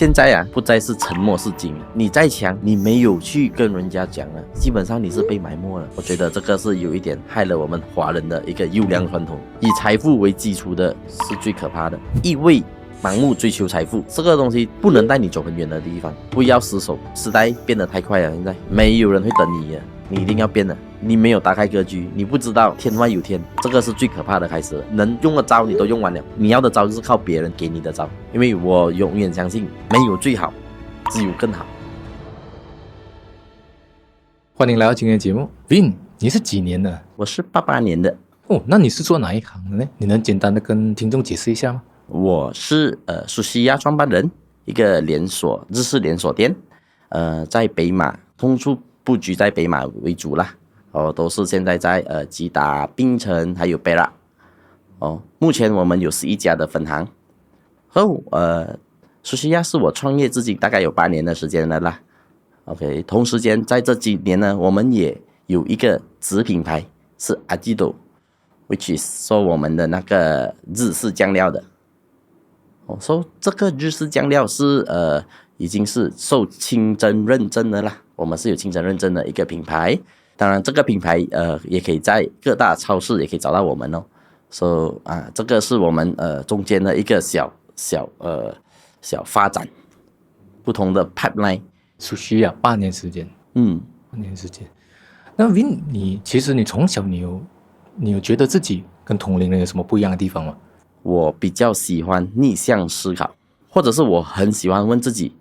现在啊，不再是沉默是金了。你再强，你没有去跟人家讲了，基本上你是被埋没了。我觉得这个是有一点害了我们华人的一个优良传统。以财富为基础的是最可怕的，一味盲目追求财富，这个东西不能带你走很远的地方。不要失手，时代变得太快了，现在没有人会等你了，你一定要变了。你没有打开格局，你不知道天外有天，这个是最可怕的开始了。能用的招你都用完了，你要的招就是靠别人给你的招。因为我永远相信，没有最好，只有更好。欢迎来到今天的节目。Vin， 你是几年的？我是88年的。哦，那你是做哪一行的呢？你能简单的跟听众解释一下吗？我是苏西亚创办人，一个日式连锁店，在北马，通处布局在北马为主啦。都是现在在吉打、槟城还有贝拉。目前我们有11家的分行。苏西亚是我创业至今大概有8年的时间了啦。OK， 同时间在这几年呢，我们也有一个子品牌是阿基多 ，which is 说我们的那个日式酱料的。这个日式酱料是已经是受清真认证的啦，我们是有清真认证的一个品牌。当然这个品牌也可以在各大超市也可以找到我们哦。这个是我们中间的一个小发展，不同的 pipeline。需要8年时间。8年时间。那 Vin， 其实你从小你有觉得自己跟同龄人有什么不一样的地方吗？我比较喜欢逆向思考，或者是我很喜欢问自己，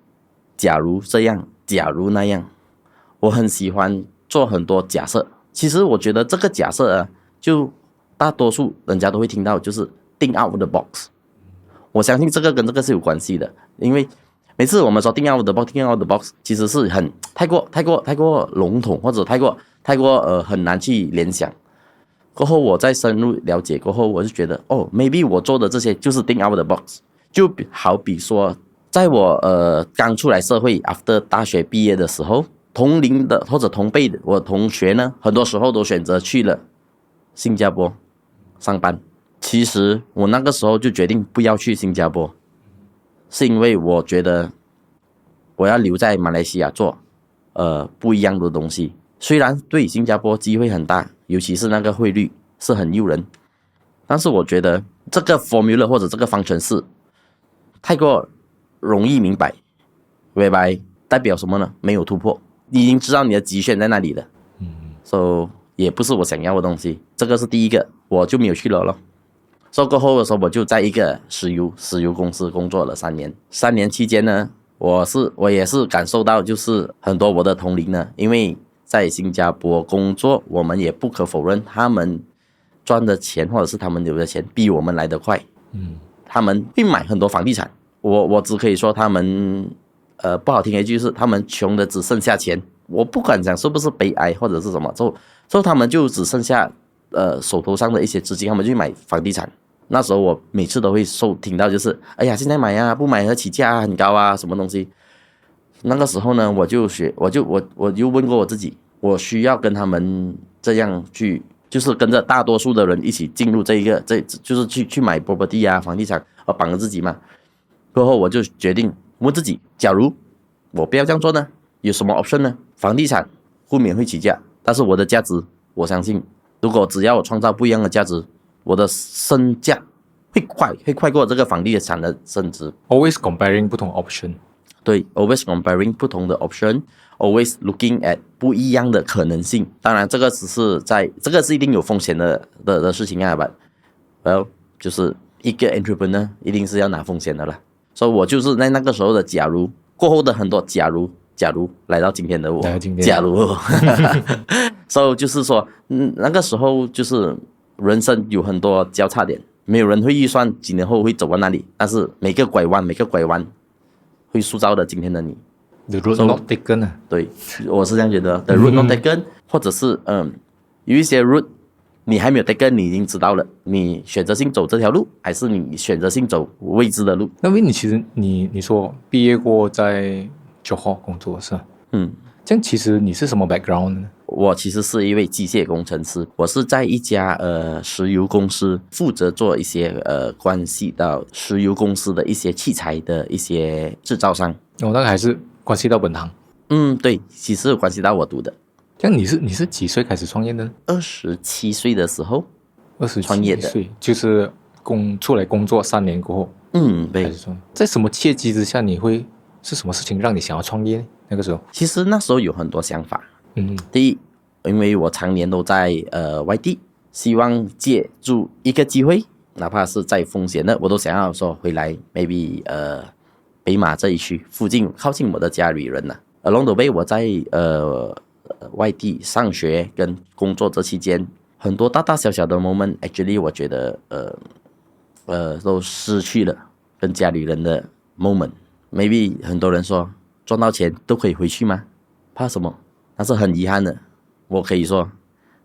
假如这样，假如那样。我很喜欢做很多假设。其实我觉得这个假设就大多数人家都会听到，就是 think out of the box。我相信这个跟这个是有关系的，因为每次我们说 think out of the box， 其实是很太过笼统，或者太过很难去联想。过后我再深入了解过后，我就觉得maybe 我做的这些就是 think out of the box。就好比说，在我刚出来社会 after 大学毕业的时候，同龄的或者同辈的我同学呢，很多时候都选择去了新加坡上班。其实我那个时候就决定不要去新加坡，是因为我觉得我要留在马来西亚做不一样的东西。虽然对新加坡机会很大，尤其是那个汇率是很诱人，但是我觉得这个 formula 或者这个方程式太过容易明白 whereby 代表什么呢？没有突破，你已经知道你的极限在那里了。也不是我想要的东西，这个是第一个，我就没有去了咯。过后的时候，我就在一个石油公司工作了3年。3年期间呢，我也是感受到，就是很多我的同龄呢，因为在新加坡工作，我们也不可否认，他们赚的钱或者是他们留的钱比我们来得快。他们会买很多房地产，我只可以说他们不好听的一句是他们穷的只剩下钱。我不管讲是不是悲哀或者是什么，他们就只剩下手头上的一些资金，他们就买房地产。那时候我每次都会听到就是哎呀，现在买啊，不买和起价很高啊，什么东西。那个时候呢，我就问过我自己，我需要跟他们这样去，就是跟着大多数的人一起进入这就是去买 property 啊，房地产，绑着自己嘛。过后我就决定问自己，假如我不要这样做呢，有什么 option 呢？房地产不免会起价，但是我的价值，我相信，如果只要我创造不一样的价值，我的身价会快过这个房地产的升值。Always comparing 不同 option。对 ，always comparing 不同的 option，always looking at 不一样的可能性。当然，这个是一定有风险的事情啊吧。就是一个 entrepreneur 一定是要拿风险的啦。所以我就是在那个时候的假如过后的很多假如来到今天的我，假如所以就是说，那个时候就是人生有很多交叉点，没有人会预算几年后会走到那里，但是每个拐弯会塑造的今天的你。The road not taken 啊。对，我是这样觉得。The road not taken，或者是有一些 route 你还没有 taken， 你已经知道了，你选择性走这条路，还是你选择性走未知的路？那为你其实你说毕业过在Johor工作是吧？这样其实你是什么 background 呢？我其实是一位机械工程师，我是在一家石油公司负责做一些关系到石油公司的一些器材的一些制造商。那个还是关系到本行。对，其实有关系到我读的。这样你是几岁开始创业的？27岁的时候创业的，就是出来工作3年过后，对。在什么契机之下，是什么事情让你想要创业呢？那个时候，其实那时候有很多想法。第一，因为我常年都在外地，希望借助一个机会，哪怕是再风险的，我都想要说回来 ，maybe 北马这一区附近靠近我的家里人了。Along the way，我在外地上学跟工作这期间，很多大大小小的 moment，actually 我觉得都失去了跟家里人的 moment。maybe 很多人说赚到钱都可以回去吗？怕什么？但是很遗憾的，我可以说，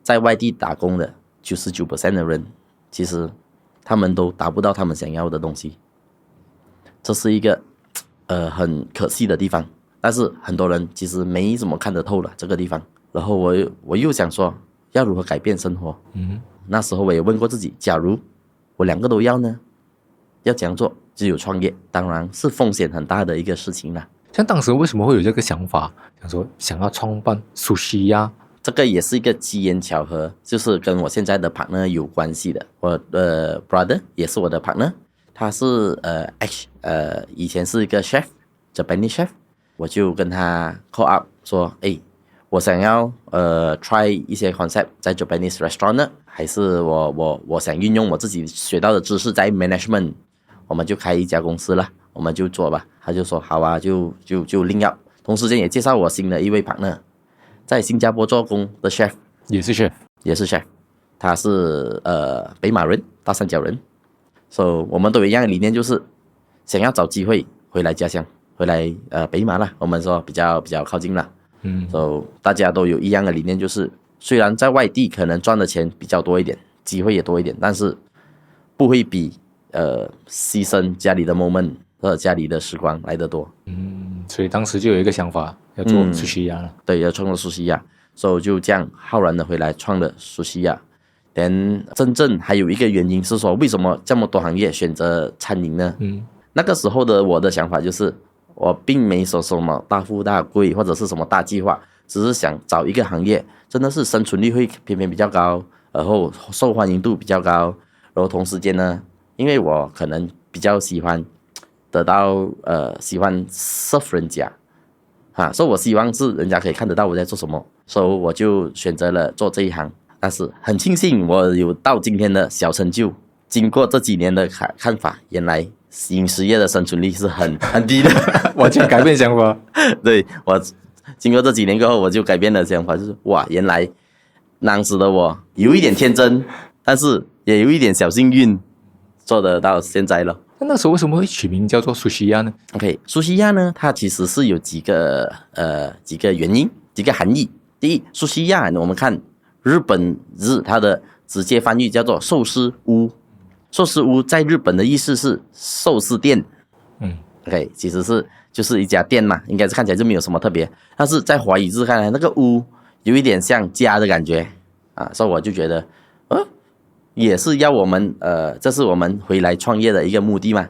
在外地打工的99% 的人，其实他们都达不到他们想要的东西，这是一个很可惜的地方。但是很多人其实没怎么看得透了这个地方。然后我又想说，要如何改变生活？那时候我也问过自己，假如我2个都要呢？要怎样做？只有创业，当然是风险很大的一个事情啦。像当时为什么会有这个想法，想要创办Sushi呀？这个也是一个机缘巧合，就是跟我现在的 partner 有关系的。我的 brother 也是我的 partner， 他是以前是一个 chef，Japanese chef， 我就跟他 call up 说，我想要try 一些 concept 在 Japanese restaurant 呢，还是我想运用我自己学到的知识在 management， 我们就开一家公司了，我们就做吧。他就说好啊，就另要。同时间也介绍我新的一位 partner， 在新加坡做工的 chef， 也是 chef， 他是北马人，大三角人。所以我们都有一样的理念，就是想要找机会回来家乡，回来北马啦，我们说比较靠近啦。所以大家都有一样的理念，就是虽然在外地可能赚的钱比较多一点，机会也多一点，但是不会比牺牲家里的 moment 和家里的时光来得多。所以当时就有一个想法要做Sushi呀了。对，要创作Sushi呀，所以就这样浩然的回来创了Sushi呀。真正还有一个原因是说，为什么这么多行业选择餐饮呢？那个时候的我的想法就是，我并没说什么大富大贵或者是什么大计划，只是想找一个行业真的是生存率会偏比较高，然后受欢迎度比较高，然后同时间呢，因为我可能比较喜欢得到喜欢 serve 人家所以我希望是人家可以看得到我在做什么，所以我就选择了做这一行。但是很庆幸我有到今天的小成就。经过这几年的看法，原来饮食业的生存率是很低的，完全改变想法。对，我经过这几年过后，我就改变了想法，就是哇，原来当时的我有一点天真，但是也有一点小幸运，做得到现在了。那时候为什么会取名叫做Sushi呀呢？Sushi呀呢，它其实是有几个原因，几个含义。第一，Sushi呀，我们看日本它的直接翻译叫做寿司屋。寿司屋在日本的意思是寿司店其实就是一家店嘛，应该是看起来就没有什么特别，但是在华语字看来，那个屋有一点像家的感觉所以我就觉得也是要我们这是我们回来创业的一个目的嘛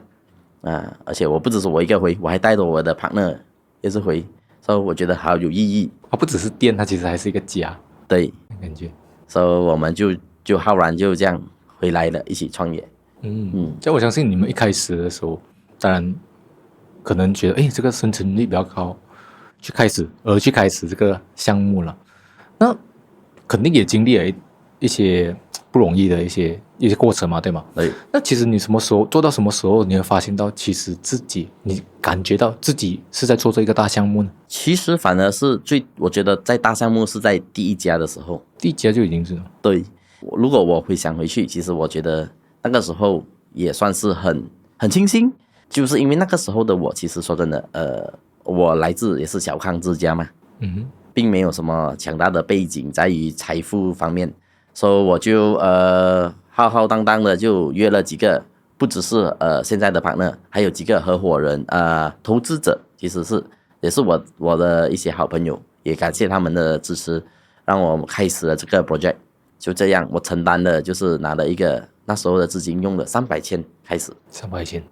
而且我不只是我一个回，我还带着我的 partner 也是回，所以我觉得好有意义。不只是店，它其实还是一个家，对，感觉。所以我们就浩然就这样回来了，一起创业。这我相信你们一开始的时候，当然可能觉得这个生存率比较高，去开始这个项目了，那肯定也经历了一些不容易的一些过程嘛，对吗？对。那其实你什么时候做到什么时候，你会发现到其实你感觉到自己是在做这一个大项目呢？其实反而是我觉得在大项目是在第一家的时候，第一家就已经是了。对，如果我回想回去，其实我觉得那个时候也算是很庆幸，就是因为那个时候的我，其实说真的，我来自也是小康之家嘛，并没有什么强大的背景在于财富方面，所以我就浩浩荡荡的就约了几个，不只是现在的 partner， 还有几个合伙人投资者，其实也是我的一些好朋友，也感谢他们的支持，让我开始了这个 project。就这样，我承担了，就是拿了一个那时候的资金，用了300千开始。300千，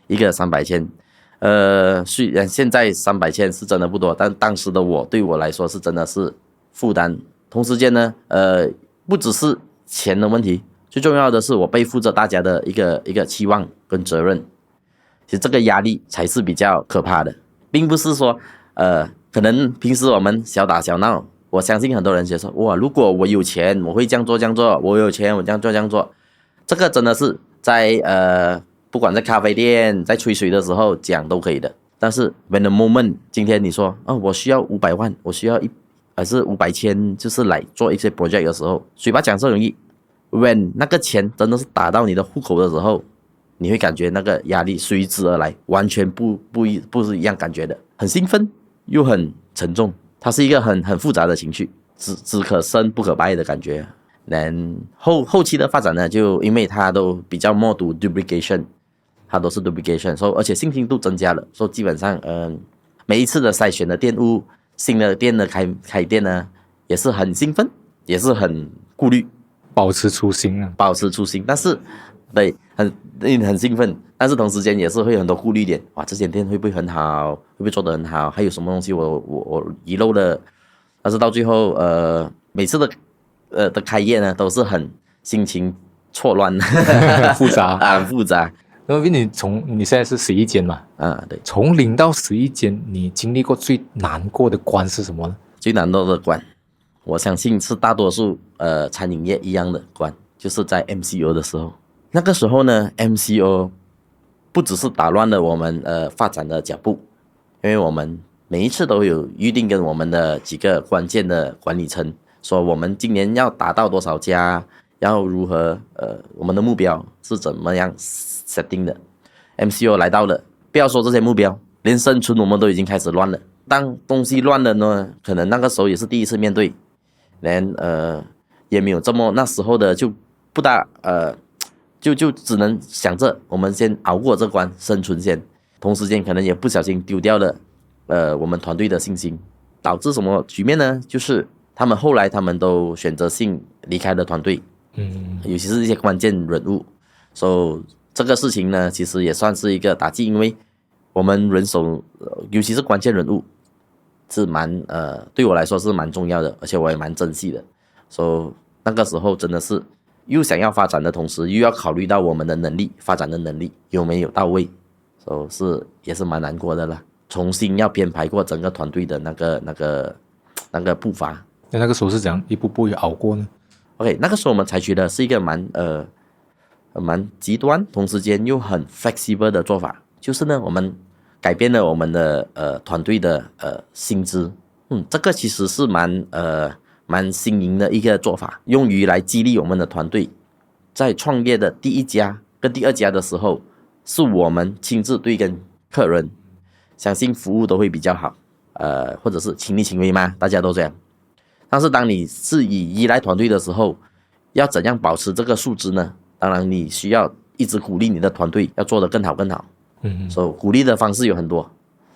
一个300千。虽然现在300千是真的不多，但当时的对我来说是真的是负担。同时间呢，不只是钱的问题，最重要的是我背负着大家的一个期望跟责任。其实这个压力才是比较可怕的，并不是说可能平时我们小打小闹，我相信很多人觉得说，哇，如果我有钱，我会这样做这样做，我有钱我这样做这样做。这个真的是在不管在咖啡店在吹水的时候讲都可以的。但是 when the moment 今天你说我需要500万，我需要还是500千，就是来做一些 project 的时候，嘴巴讲是容易， when 那个钱真的是打到你的户口的时候，你会感觉那个压力随之而来，完全不是一样感觉的，很兴奋又很沉重，它是一个很复杂的情绪，只可生不可败的感觉。后期的发展呢，就因为它都比较more to duplication， 它都是 duplication， 而且信心度增加了，基本上每一次的筛选的店务，新的店的开店呢，也是很兴奋，也是很顾虑，保持初心啊，保持初心。但是对，很兴奋，但是同时间也是会有很多顾虑点。哇，这间店会不会很好？会不会做得很好？还有什么东西我遗漏了？但是到最后每次的开业呢，都是很心情错乱，很复杂很复杂。那么你现在是11间嘛？对，从0到11间，你经历过最难过的关是什么呢？最难过的关，我相信是大多数餐饮业一样的关，就是在 MCO 的时候。那个时候呢 ，MCO 不只是打乱了我们发展的脚步，因为我们每一次都有预定跟我们的几个关键的管理层说，我们今年要达到多少家，要如何我们的目标是怎么样 setting 的。MCO 来到了，不要说这些目标，连生存我们都已经开始乱了。当东西乱了呢，可能那个时候也是第一次面对，连也没有这么那时候的就不大就只能想着我们先熬过这关，生存先。同时间可能也不小心丢掉了我们团队的信心，导致什么局面呢？就是后来他们都选择性离开了团队，尤其是一些关键人物。这个事情呢，其实也算是一个打击，因为我们人手尤其是关键人物是对我来说是蛮重要的，而且我也蛮珍惜的。那个时候真的是又想要发展的同时，又要考虑到我们的能力，发展的能力有没有到位，也是蛮难过的啦。重新要编排过整个团队的那个步伐。那个时候是怎样一步步熬过呢 ？OK， 那个时候我们采取的是一个蛮极端，同时间又很 flexible 的做法，就是呢，我们改变了我们的团队的薪资。这个其实是蛮新颖的一个做法，用于来激励我们的团队。在创业的第一家跟第二家的时候，是我们亲自对跟客人，相信服务都会比较好，或者是亲力亲为嘛，大家都这样。但是当你是依赖团队的时候，要怎样保持这个素质呢？当然你需要一直鼓励你的团队要做得更好更好。鼓励的方式有很多，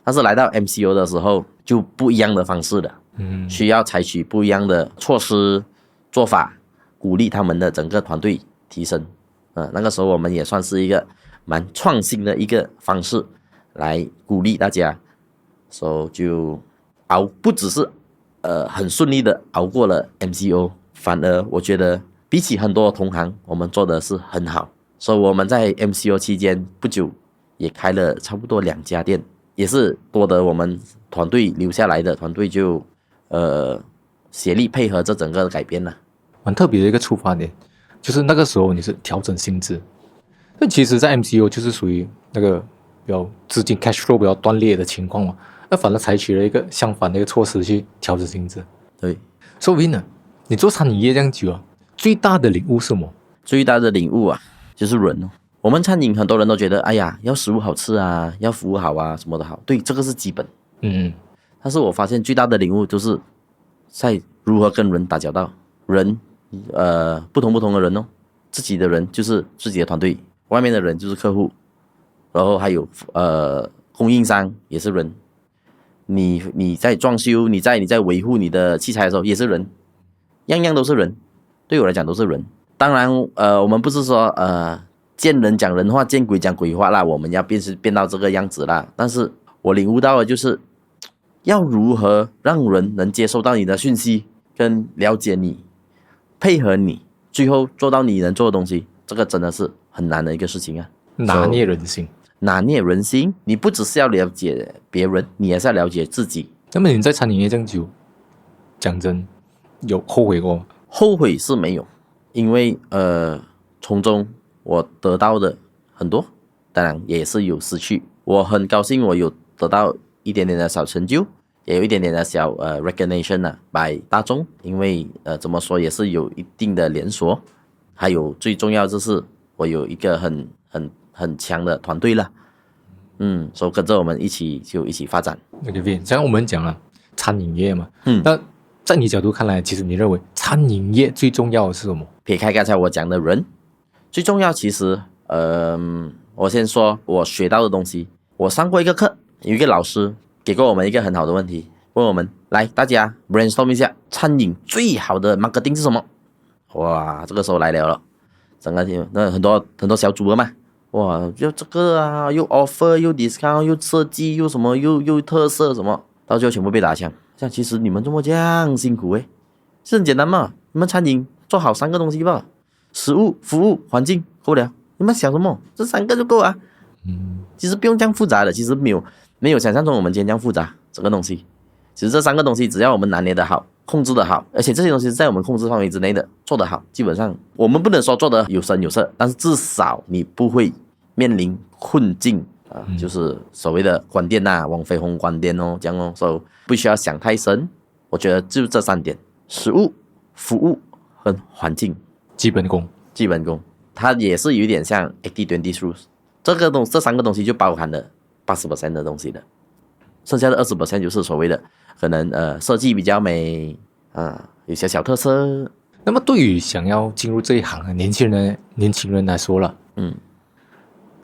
但是来到 MCO 的时候就不一样的方式了。需要采取不一样的措施做法，鼓励他们的整个团队提升。那个时候我们也算是一个蛮创新的一个方式来鼓励大家，就不只是很顺利的熬过了 MCO， 反而我觉得比起很多同行，我们做的是很好。我们在 MCO 期间不久也开了差不多2家店，也是多得我们团队留下来的团队就协力配合这整个改变了。蛮特别的一个出发点，就是那个时候你是调整薪资。那其实在 MCO 就是属于那个比较资金 cash flow 比较断裂的情况嘛，那反而采取了一个相反的一个措施去调整薪资。对，所以呢，你做餐饮业这样久啊，最大的领悟是什么？最大的领悟啊，就是人哦。我们餐饮很多人都觉得，哎呀，要食物好吃啊，要服务好啊，什么的好。对，这个是基本。但是我发现最大的领悟就是在如何跟人打交道。人，不同的人哦，自己的人就是自己的团队，外面的人就是客户，然后还有供应商也是人。你在装修，你在维护你的器材的时候也是人，样样都是人，对我来讲都是人。当然，我们不是说见人讲人话，见鬼讲鬼话啦，我们要变到这个样子啦。但是我领悟到的就是，要如何让人能接收到你的讯息，跟了解你，配合你，最后做到你能做的东西，这个真的是很难的一个事情啊。拿捏人心，拿捏人心，你不只是要了解别人，你也是要了解自己。那么你在餐饮业这样久，讲真，有后悔过吗？后悔是没有，因为从中我得到的很多，当然也是有失去。我很高兴我有得到一点点的小成就，也有一点点的小recognition 啊，by 大众，因为怎么说也是有一定的连锁，还有最重要就是我有一个很强的团队了，所以跟着我们一起发展。OK， 像我们讲了餐饮业嘛，那在你角度看来，其实你认为餐饮业最重要的是什么？撇开刚才我讲的人，最重要其实，我先说我学到的东西。我上过一个课，有一个老师给过我们一个很好的问题，问我们来大家 brainstorm 一下，餐饮最好的 marketing 是什么？哇，这个时候来了，整个那很多小组的嘛，哇，就这个啊，又 offer 又 discount 又设计又什么又特色什么，到最后全部被打枪。像其实你们这么这样辛苦是很简单嘛，你们餐饮做好3个东西吧，食物、服务、环境够了，你们想什么？这3个就够啊。其实不用这样复杂的，其实没有想象中我们今天这样复杂这个东西。其实这3个东西只要我们拿捏的好，控制的好，而且这些东西是在我们控制范围之内的，做得好，基本上我们不能说做得有声有色，但是至少你不会面临困境啊，就是所谓的关店啊，王飞鸿关店哦，这样哦，所以不需要想太深。我觉得就这3点：食物、服务和环境。基本功，它也是有一点像 80-20 rules。这3个东西就包含了80% 的东西的，剩下的20% 就是所谓的可能设计比较美有些小特色。那么对于想要进入这一行的年轻人来说了，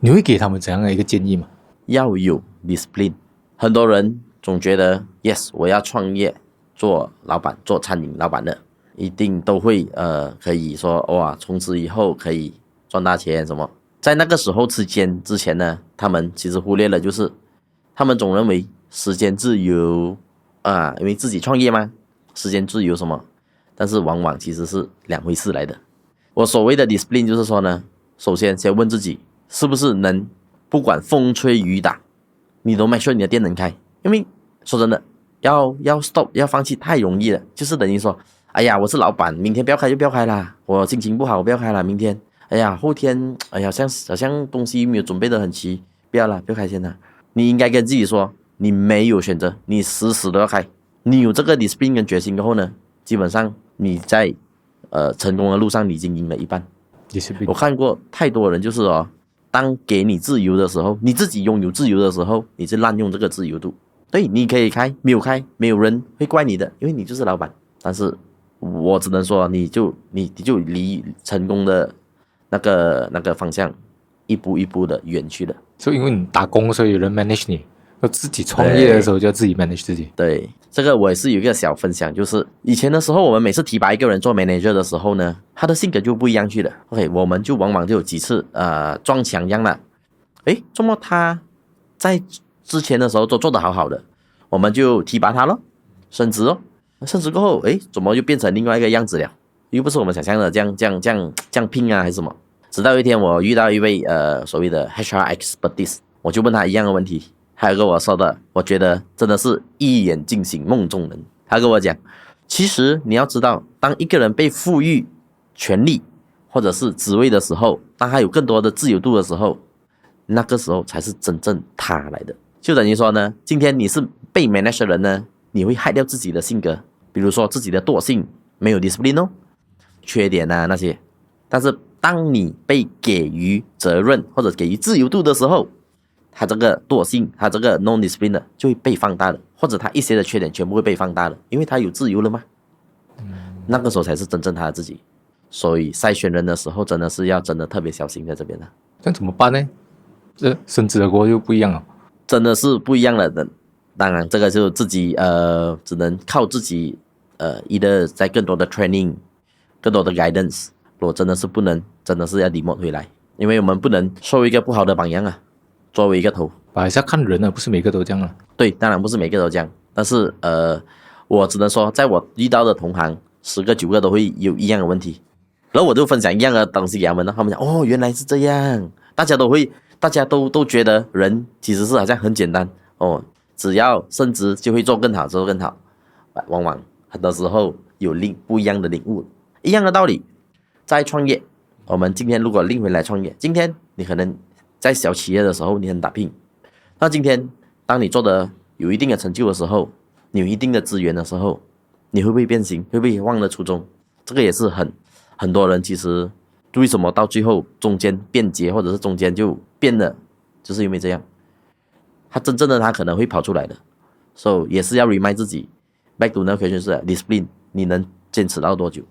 你会给他们怎样的一个建议吗？要有 discipline。很多人总觉得 yes 我要创业做老板，做餐饮老板的，一定都会可以说哇从此以后可以赚大钱什么。在那个时候之前呢，他们其实忽略了，就是他们总认为时间自由因为自己创业嘛，时间自由什么，但是往往其实是2回事来的。我所谓的 discipline 就是说呢，首先先问自己是不是能不管风吹雨打，你都 make sure 你的店能开。因为说真的，要 stop 要放弃太容易了，就是等于说，哎呀，我是老板，明天不要开就不要开啦，我心情不好我不要开啦，明天。哎呀，后天哎呀，好像东西没有准备得很齐，不要开先啦。你应该跟自己说，你没有选择，你死都要开。你有这个 discipline 跟决心之后呢，基本上你在成功的路上你已经赢了一半。我看过太多人就是当给你自由的时候，你自己拥有自由的时候，你是滥用这个自由度。对，你可以开，没有开，没有人会怪你的，因为你就是老板。但是我只能说，你就离成功的那个方向一步一步的远去了。所以因为你打工，所以有人 manage 你；要自己创业的时候就要自己 manage 自己。对，这个我也是有一个小分享，就是以前的时候，我们每次提拔一个人做 manager 的时候呢，他的性格就不一样去了。OK， 我们就往往就有几次撞墙一样了。诶，怎么他在之前的时候都做得好好的，我们就提拔他咯，升职哦，升职过后，诶，怎么就变成另外一个样子了？又不是我们想象的这样拼啊，还是什么？直到一天我遇到一位所谓的 HR expertise， 我就问他一样的问题，他跟我说的，我觉得真的是一眼惊醒梦中人。他跟我讲，其实你要知道，当一个人被赋予权力或者是职位的时候，当他有更多的自由度的时候，那个时候才是真正他来的。就等于说呢，今天你是被 manage 的人呢，你会害掉自己的性格，比如说自己的惰性，没有 discipline 哦，缺点啊那些。但是当你被给予责任或者给予自由度的时候，他这个惰性，他这个 non discipline 的就会被放大了，或者他一些的缺点全部会被放大了，因为他有自由了嘛。那个时候才是真正他的自己。所以筛选人的时候，真的是要真的特别小心在这边的。这样怎么办呢？这升职的过后又不一样了，真的是不一样了的。当然，这个就自己只能靠自己 either 在更多的 training， 更多的 guidance， 如果真的是不能，真的是要 demote 回来，因为我们不能受一个不好的榜样啊，作为一个头。还是要看人啊，不是每个都这样啊。对，当然不是每个都这样，但是我只能说，在我遇到的同行，10个9个都会有一样的问题，然后我就分享一样的东西给他们，他们讲哦，原来是这样，大家都觉得人其实是好像很简单哦，只要升职就会做更好，做更好，往往很多时候有不一样的领悟，一样的道理，在创业，我们今天如果拎回来创业，今天你可能在小企业的时候你很打拼，那今天当你做的有一定的成就的时候，你有一定的资源的时候，你会不会变形？会不会忘了初衷？这个也是很多人其实为什么到最后中间变节，或者是中间就变了，就是因为这样。他真正的他可能会跑出来的，所以也是要 remind 自己 back to 那个 question 是 discipline， 你能坚持到多久？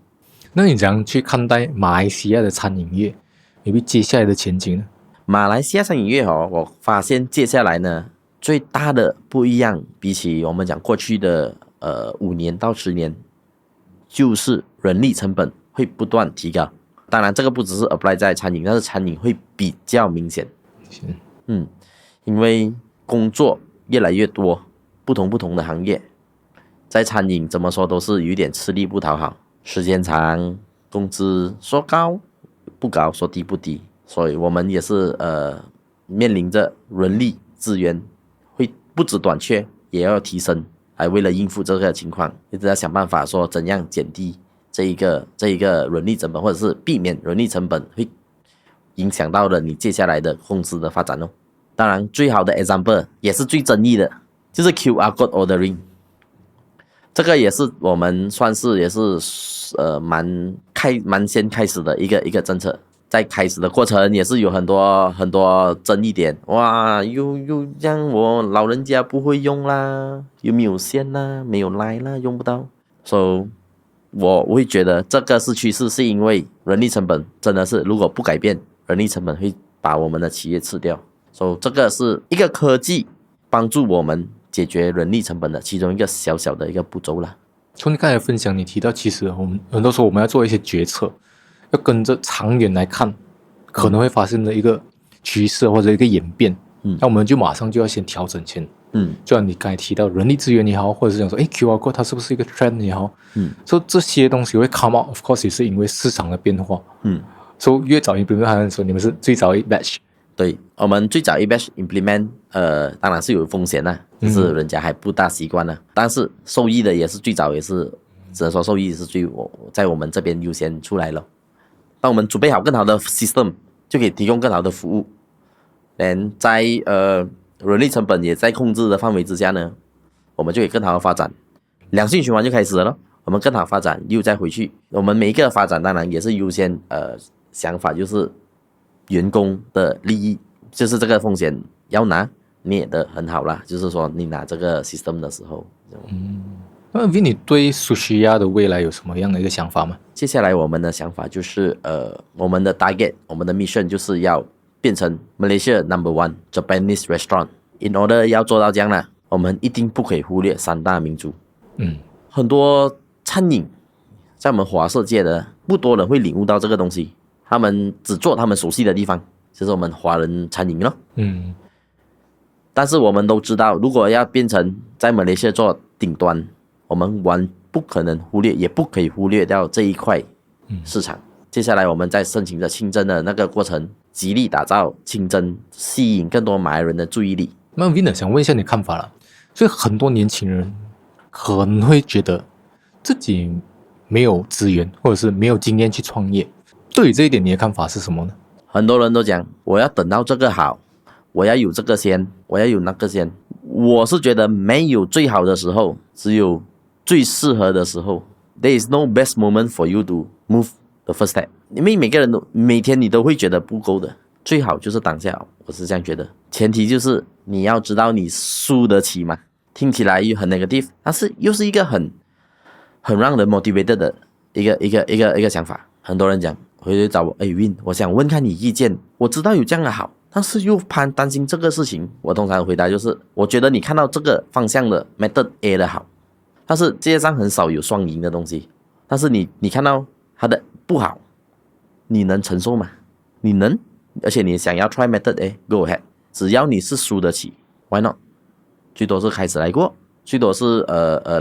那你怎样去看待马来西亚的餐饮业maybe接下来的前景呢？马来西亚餐饮业我发现接下来呢最大的不一样，比起我们讲过去的5年到10年，就是人力成本会不断提高。当然这个不只是 apply 在餐饮，但是餐饮会比较明显。因为工作越来越多，不同的行业，在餐饮怎么说都是有一点吃力不讨好，时间长，工资说高不高，说低不低，所以我们也是面临着人力资源会不止短缺，也要提升，还为了应付这个情况，一直在想办法说怎样减低这一个人力成本，或者是避免人力成本会影响到了你接下来的公司的发展哦。当然最好的 example 也是最争议的，就是 QR code ordering， 这个也是我们算是也是蛮先开始的一个政策，在开始的过程也是有很多争议点，哇，又让我老人家不会用啦，又没有线啦，没有来啦，用不到，所以我会觉得这个是趋势，是因为人力成本真的是如果不改变，人力成本会把我们的企业吃掉，所以这个是一个科技帮助我们解决人力成本的其中一个小小的一个步骤啦。从你刚才分享，你提到其实我们很多时候我们要做一些决策，要跟着长远来看可能会发生的一个趋势或者一个演变，那我们就马上就要先调整先。就像你刚才提到人力资源也好，或者是讲说QR code 它是不是一个 trend 也好，所以这些东西会 come out， of course 也是因为市场的变化。所以越早 implement 好像说你们是最早一 batch。对，我们最早一 batch implement， 当然是有风险啦，就是人家还不大习惯啦，但是受益的也是最早，也是只能说受益是在我们这边优先出来了。当我们准备好更好的 system， 就可以提供更好的服务。在人力成本也在控制的范围之下呢，我们就可以更好的发展，良性循环就开始了。我们更好发展又再回去，我们每一个发展当然也是优先想法就是员工的利益，就是这个风险要拿捏得很好啦，就是说你拿这个 system 的时候。那 Vin 你对 Sushiya 的未来有什么样的一个想法吗？接下来我们的想法就是我们的 target， 我们的 mission 就是要变成 Malaysia No.1 Japanese restaurant。In order 要做到这样呢，我们一定不可以忽略3大民族。很多餐饮在我们华社界的不多人会领悟到这个东西，他们只做他们熟悉的地方，就是我们华人餐饮咯。但是我们都知道，如果要变成在马来西亚做顶端，我们不可能忽略，也不可以忽略掉这一块市场。接下来我们在申请着清真的那个过程，极力打造清真，吸引更多马来人的注意力。那 Vin 想问一下你的看法了，所以很多年轻人可能会觉得自己没有资源或者是没有经验去创业，对于这一点你的看法是什么呢？很多人都讲我要等到这个好，我要有这个先，我要有那个先。我是觉得没有最好的时候，只有最适合的时候。There is no best moment for you to move the first step， 因为每个人每天你都会觉得不够的，最好就是当下，我是这样觉得。前提就是你要知道你输得起嘛，听起来又很 negative， 但是又是一个很让人 motivated 的一个想法。很多人讲回来找我，Win， 我想问看你意见，我知道有这样的好，但是又怕担心这个事情。我通常回答就是，我觉得你看到这个方向的 method A 的好，但是世界上很少有双赢的东西。但是你看到它的不好，你能承受吗？你能，而且你想要 try method go ahead， 只要你是输得起 ，why not？ 最多是开始来过，最多是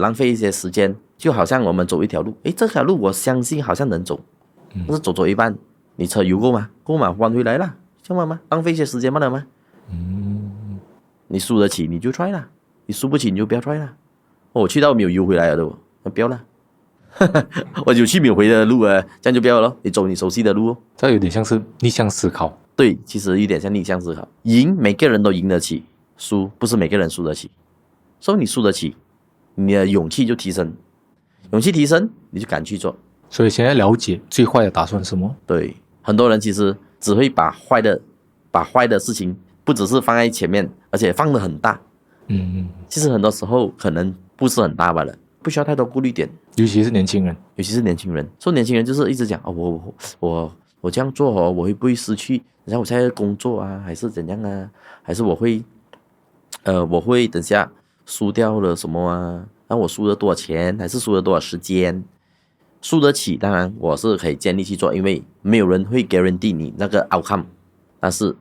浪费一些时间，就好像我们走一条路，这条路我相信好像能走，但是走一半，你车油够吗？够嘛，弯回来了，这样吗？浪费一些时间嘛了吗？你输得起你就 try 啦，你输不起你就不要 try 啦。我去到没有油回来了都，那不要啦。我有去没有回的路啊，这样就不要了。你走你熟悉的路哦。这有点像是逆向思考。对，其实有点像逆向思考。赢每个人都赢得起，输不是每个人输得起。所以你输得起，你的勇气就提升，勇气提升，你就敢去做。所以现在了解最坏的打算是什么？对，很多人其实只会把坏的事情不只是放在前面，而且放得很大。其实很多时候可能不是很大罢了，不需要太多顾虑点。尤其是年轻人，说年轻人就是一直讲我这样做我会不会失去？然后我现在工作啊，还是怎样啊？还是我会等下输掉了什么啊？那我输了多少钱，还是输了多少时间？输得起，当然我是可以建议去做，因为没有人会 guarantee 你那个 outcome， 但是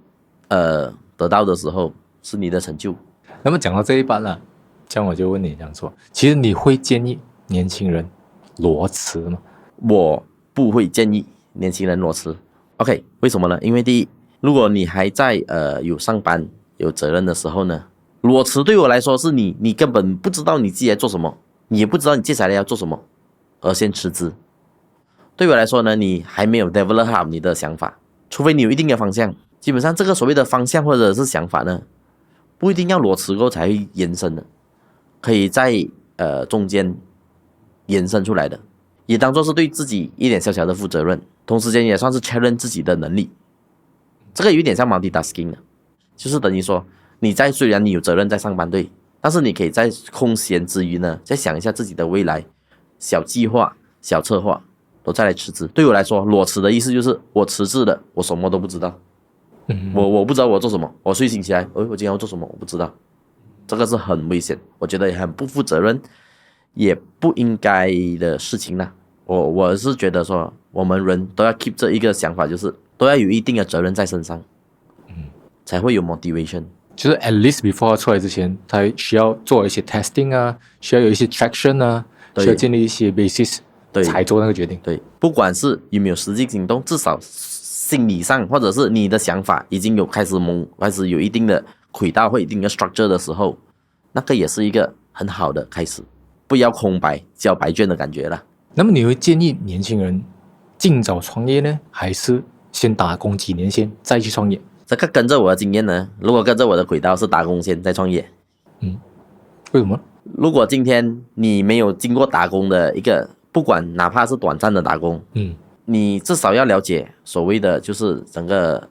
得到的时候是你的成就。那么讲到这一半了，这样我就问你这样说，其实你会建议年轻人裸辞吗？我不会建议年轻人裸辞。OK， 为什么呢？因为第一，如果你还在有上班有责任的时候呢，裸辞对我来说是你根本不知道你自己在做什么，你也不知道你接下来要做什么，而先辞职。对我来说呢，你还没有 develop 好你的想法，除非你有一定的方向。基本上这个所谓的方向或者是想法呢，不一定要裸辞过才会延伸的，可以在中间延伸出来的，也当做是对自己一点小小的负责任，同时间也算是确认自己的能力。这个有点像 multitasking 的，就是等于说虽然你有责任在上班对，但是你可以在空闲之余呢，再想一下自己的未来，小计划、小策划，都再来辞职。对我来说，裸辞的意思就是我辞职了，我什么都不知道。我不知道我做什么，我睡醒起来，我今天要做什么我不知道，这个是很危险，我觉得也很不负责任，也不应该的事情啦。我是觉得说，我们人都要 keep 这一个想法，就是都要有一定的责任在身上，才会有 motivation。就是 at least before 他出来之前，他需要做一些 testing 啊，需要有一些 traction 啊，需要建立一些 basis， 才做那个决定。对，不管是有没有实际行动，至少心理上或者是你的想法已经有开始有一定的轨道或一定的 structure 的时候，那个也是一个很好的开始，不要空白交白卷的感觉了。那么你会建议年轻人尽早创业呢，还是先打工几年先再去创业？这个跟着我的经验呢，如果跟着我的轨道是打工先再创业。为什么？如果今天你没有经过打工的一个，不管哪怕是短暂的打工，你至少要了解所谓的就是整个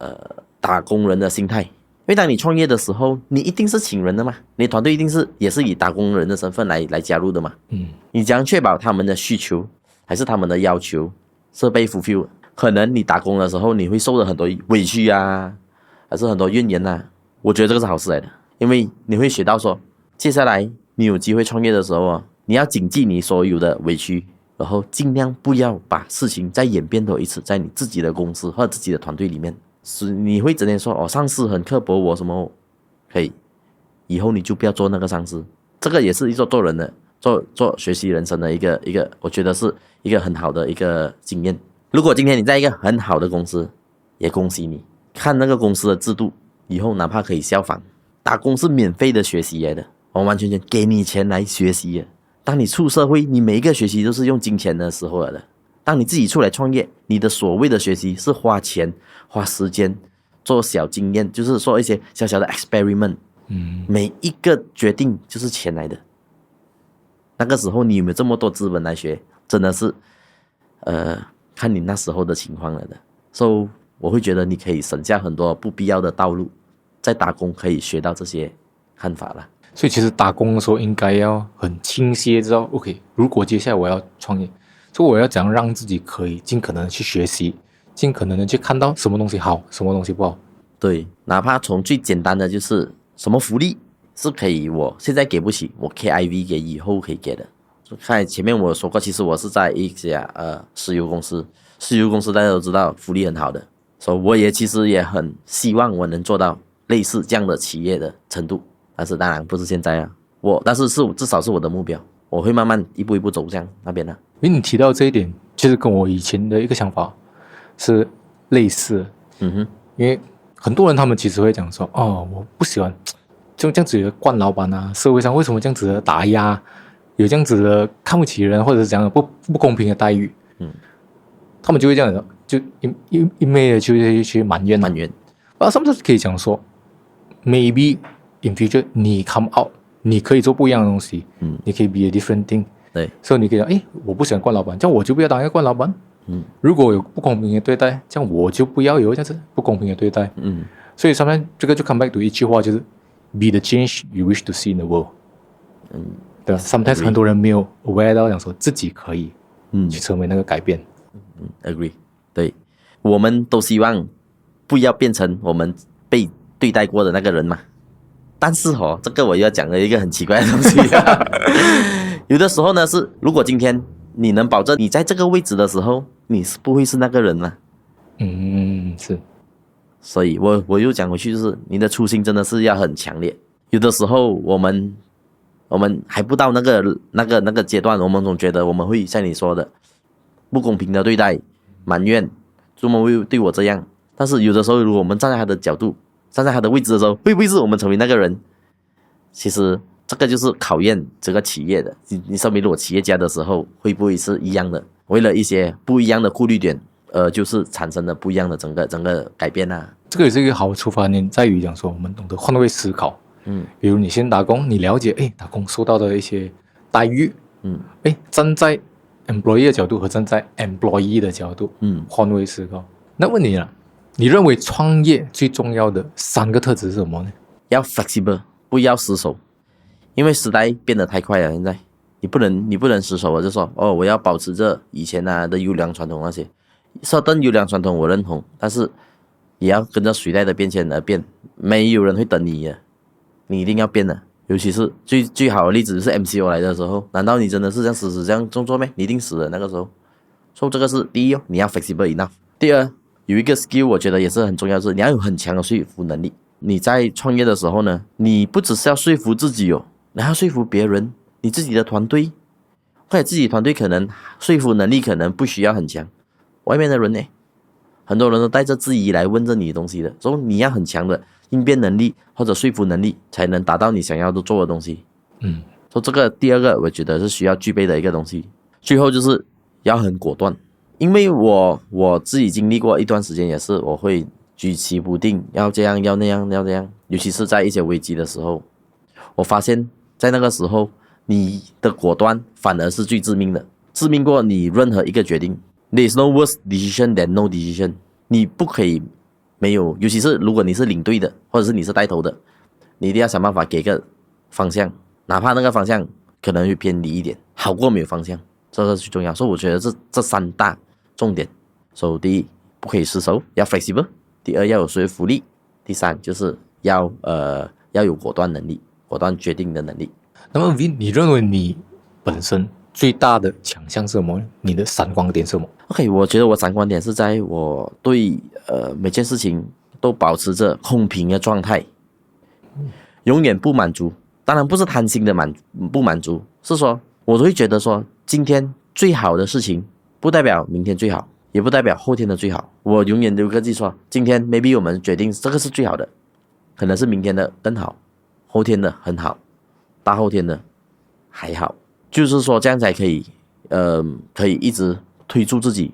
打工人的心态。因为当你创业的时候，你一定是请人的嘛，你团队一定也是以打工人的身份来加入的嘛。你将确保他们的需求还是他们的要求是被 fulfill。可能你打工的时候，你会受了很多委屈啊，还是很多怨言啊。我觉得这个是好事来的，因为你会学到说，接下来你有机会创业的时候啊，你要谨记你所有的委屈，然后尽量不要把事情再演变多一次，在你自己的公司或者自己的团队里面。是你会整天说上司很刻薄我什么，可以，以后你就不要做那个上司。这个也是一种做人的做学习人生的一个，我觉得是一个很好的一个经验。如果今天你在一个很好的公司，也恭喜你，看那个公司的制度，以后哪怕可以效仿。打工是免费的学习来的，完完全全给你钱来学习的。当你出社会，你每一个学习都是用金钱的时候来的。当你自己出来创业，你的所谓的学习是花钱花时间做小经验，就是说一些小小的 experiment，每一个决定就是钱来的。那个时候你有没有这么多资本来学，真的是看你那时候的情况了的。所以我会觉得你可以省下很多不必要的道路，在打工可以学到这些看法了。所以其实打工的时候应该要很清晰知道 OK， 如果接下来我要创业，所以我要怎样让自己可以尽可能的去学习，尽可能的去看到什么东西好，什么东西不好。对，哪怕从最简单的就是什么福利是可以我现在给不起，我 KIV 给以后可以给的，看前面我有说过，其实我是在一家石油公司，石油公司大家都知道福利很好的，所以我也其实也很希望我能做到类似这样的企业的程度，但是当然不是现在啊，但是至少是我的目标，我会慢慢一步一步走向那边的。因为你提到这一点，其实跟我以前的一个想法是类似的。因为很多人他们其实会讲说，我不喜欢就这样子的惯老板啊，社会上为什么这样子的打压，有这样子的看不起人，或者是讲不公平的待遇，他们就会这样的，就一昧的就会去埋怨。sometimes 可以讲说 ，maybe in future 你 come out， 你可以做不一样的东西，你可以 be a different thing。对，所以你可以讲，我不喜欢惯老板，这样我就不要当一个惯老板。如果有不公平的对待，这样我就不要有这样子不公平的对待。所以sometimes这个就 come back to 一句话，就是 be the change you wish to see in the world。对吧 ？sometimes 很多人没有 aware 到讲说自己可以去成为那个改变。agree。对，我们都希望不要变成我们被对待过的那个人嘛。但是这个我又要讲了一个很奇怪的东西。有的时候呢是，如果今天你能保证你在这个位置的时候，你是不会是那个人嘛？是。所以我又讲回去，就是你的初心真的是要很强烈。有的时候我们还不到那个阶段，我们总觉得我们会像你说的不公平的对待、埋怨，怎么会对我这样？但是有的时候，如果我们站在他的角度，站在他的位置的时候，会不会是我们成为那个人？其实这个就是考验这个企业的。你身为如果企业家的时候，会不会是一样的？为了一些不一样的顾虑点，就是产生了不一样的整个改变啊。这个也是一个好的出发点，在于讲说我们懂得换位思考。比如你先打工，你了解打工受到的一些待遇。站在 employee 的角度和站在 employee 的角度，换位思考。那问你了，你认为创业最重要的3个特质是什么呢？要 flexible， 不要死守，因为时代变得太快了。现在你不能死守，我就说我要保持着以前的优良传统那些。certain优良传统我认同，但是也要跟着时代的变迁而变，没有人会等你的，你一定要变的。尤其是最好的例子是 MCO 来的时候，难道你真的是这样死这样做咩？你一定死了那个时候。所以这个是第一你要 flexible enough。第二，有一个 skill 我觉得也是很重要，是你要有很强的说服能力。你在创业的时候呢，你不只是要说服自己你还要说服别人，你自己的团队，或者自己团队可能说服能力可能不需要很强，外面的人呢，很多人都带着质疑来问着你的东西的，所以你要很强的应变能力或者说服能力，才能达到你想要做的东西。所以这个第二个我觉得是需要具备的一个东西。最后就是要很果断，因为我自己经历过一段时间，也是我会举棋不定，要这样要那样要这样，尤其是在一些危机的时候，我发现在那个时候你的果断反而是最致命的，致命过你任何一个决定。There is no worse decision than no decision。 你不可以没有，尤其是如果你是领队的，或者是你是带头的，你一定要想办法给个方向，哪怕那个方向可能会偏离一点，好过没有方向，这个最重要。所以我觉得这3大重点。所以第一，不可以失手，要 flexible； 第二，要有说服力；第三，就是要有果断能力，果断决定的能力。那么 Vin， 你认为你本身最大的强项是什么？你的闪光点是什么？ OK， 我觉得我闪光点是在我对每件事情都保持着空瓶的状态，永远不满足。当然不是贪心的不满足，是说我都会觉得说，今天最好的事情不代表明天最好，也不代表后天的最好。我永远都跟自己说，今天 maybe 我们决定这个是最好的，可能是明天的更好，后天的很好，大后天的还好，就是说这样才可以一直推出自己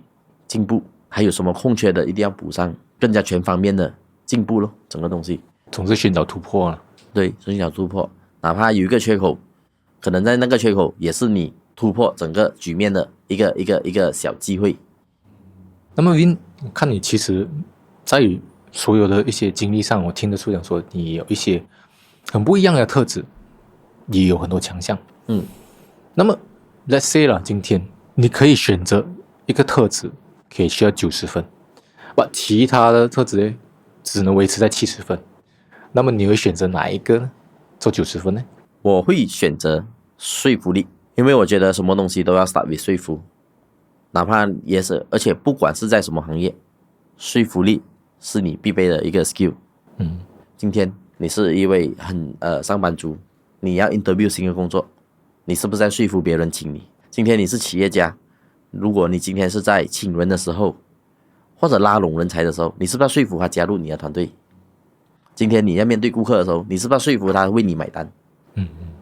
进步，还有什么空缺的一定要补上，更加全方面的进步咯，整个东西总是寻找突破了。对，寻找突破，哪怕有一个缺口，可能在那个缺口也是你突破整个局面的一个小机会。那么 Vin， 看你其实在于所有的一些经历上，我听得出讲说你有一些很不一样的特质，也有很多强项。那么 let's say 啦，今天你可以选择一个特质可以需要90分，把其他的特质只能维持在70分，那么你会选择哪一个呢？做90分呢？我会选择说服力，因为我觉得什么东西都要 start with 说服，哪怕也是，而且不管是在什么行业，说服力是你必备的一个 skill。今天你是一位上班族，你要 interview 新的工作，你是不是在说服别人请你？今天你是企业家，如果你今天是在请人的时候，或者拉拢人才的时候，你是不是要说服他加入你的团队？今天你要面对顾客的时候，你是不是要说服他为你买单？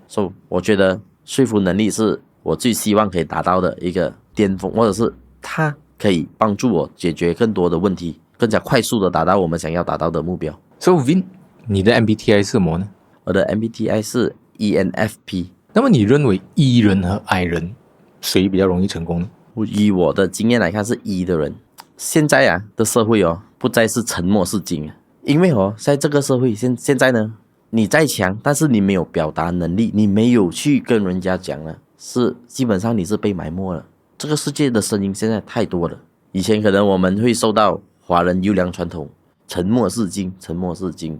所以我觉得说服能力是我最希望可以达到的一个巅峰，或者是它可以帮助我解决更多的问题，更加快速的达到我们想要达到的目标。So Vin，你的 MBTI 是什么呢？我的 MBTI 是 ENFP。那么你认为 E 人和 I 人谁比较容易成功呢？以我的经验来看，是 E 的人。现在的社会不再是沉默是金因为在这个社会现在呢，你再强，但是你没有表达能力，你没有去跟人家讲了，是基本上你是被埋没了。这个世界的声音现在太多了，以前可能我们会受到华人优良传统沉默是金，沉默是金，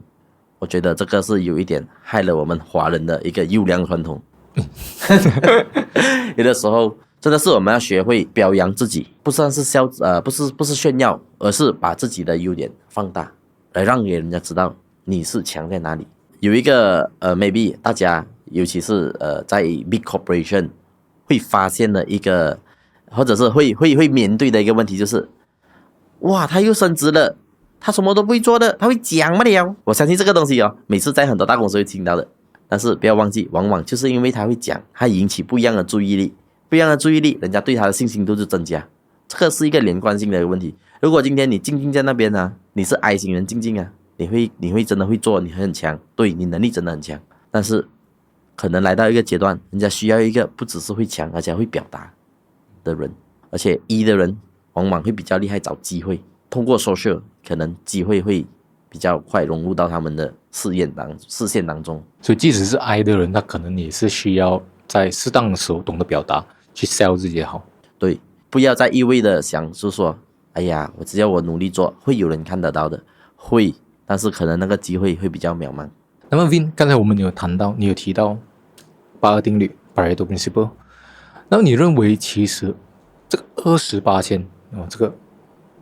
我觉得这个是有一点害了我们华人的一个优良传统。有的时候真的是我们要学会表扬自己，不算是不是炫耀，而是把自己的优点放大，来让给人家知道你是强在哪里。有一个maybe 大家尤其是在 big corporation 会发现的一个，或者是会面对的一个问题，就是哇，他又升职了，他什么都不会做的，他会讲不了。我相信这个东西每次在很多大公司会听到的，但是不要忘记，往往就是因为他会讲，他引起不一样的注意力，不一样的注意力，人家对他的信心度就增加。这个是一个连贯性的一个问题。如果今天你静静在那边你是 I 型人静静你会真的会做，你很强，对，你能力真的很强，但是可能来到一个阶段，人家需要一个不只是会强，而且会表达的人。而且 E 的人往往会比较厉害找机会，通过 social 可能机会会比较快融入到他们的视线当中。所以即使是 I 的人，他可能也是需要在适当的时候懂得表达，去 sell 自己也好。对，不要再一味的想是说，哎呀，只要我努力做，会有人看得到的，会，但是可能那个机会会比较渺茫。那么 Vin， 刚才我们有提到82定律 Pareto Principle， 那么你认为其实这个28%这个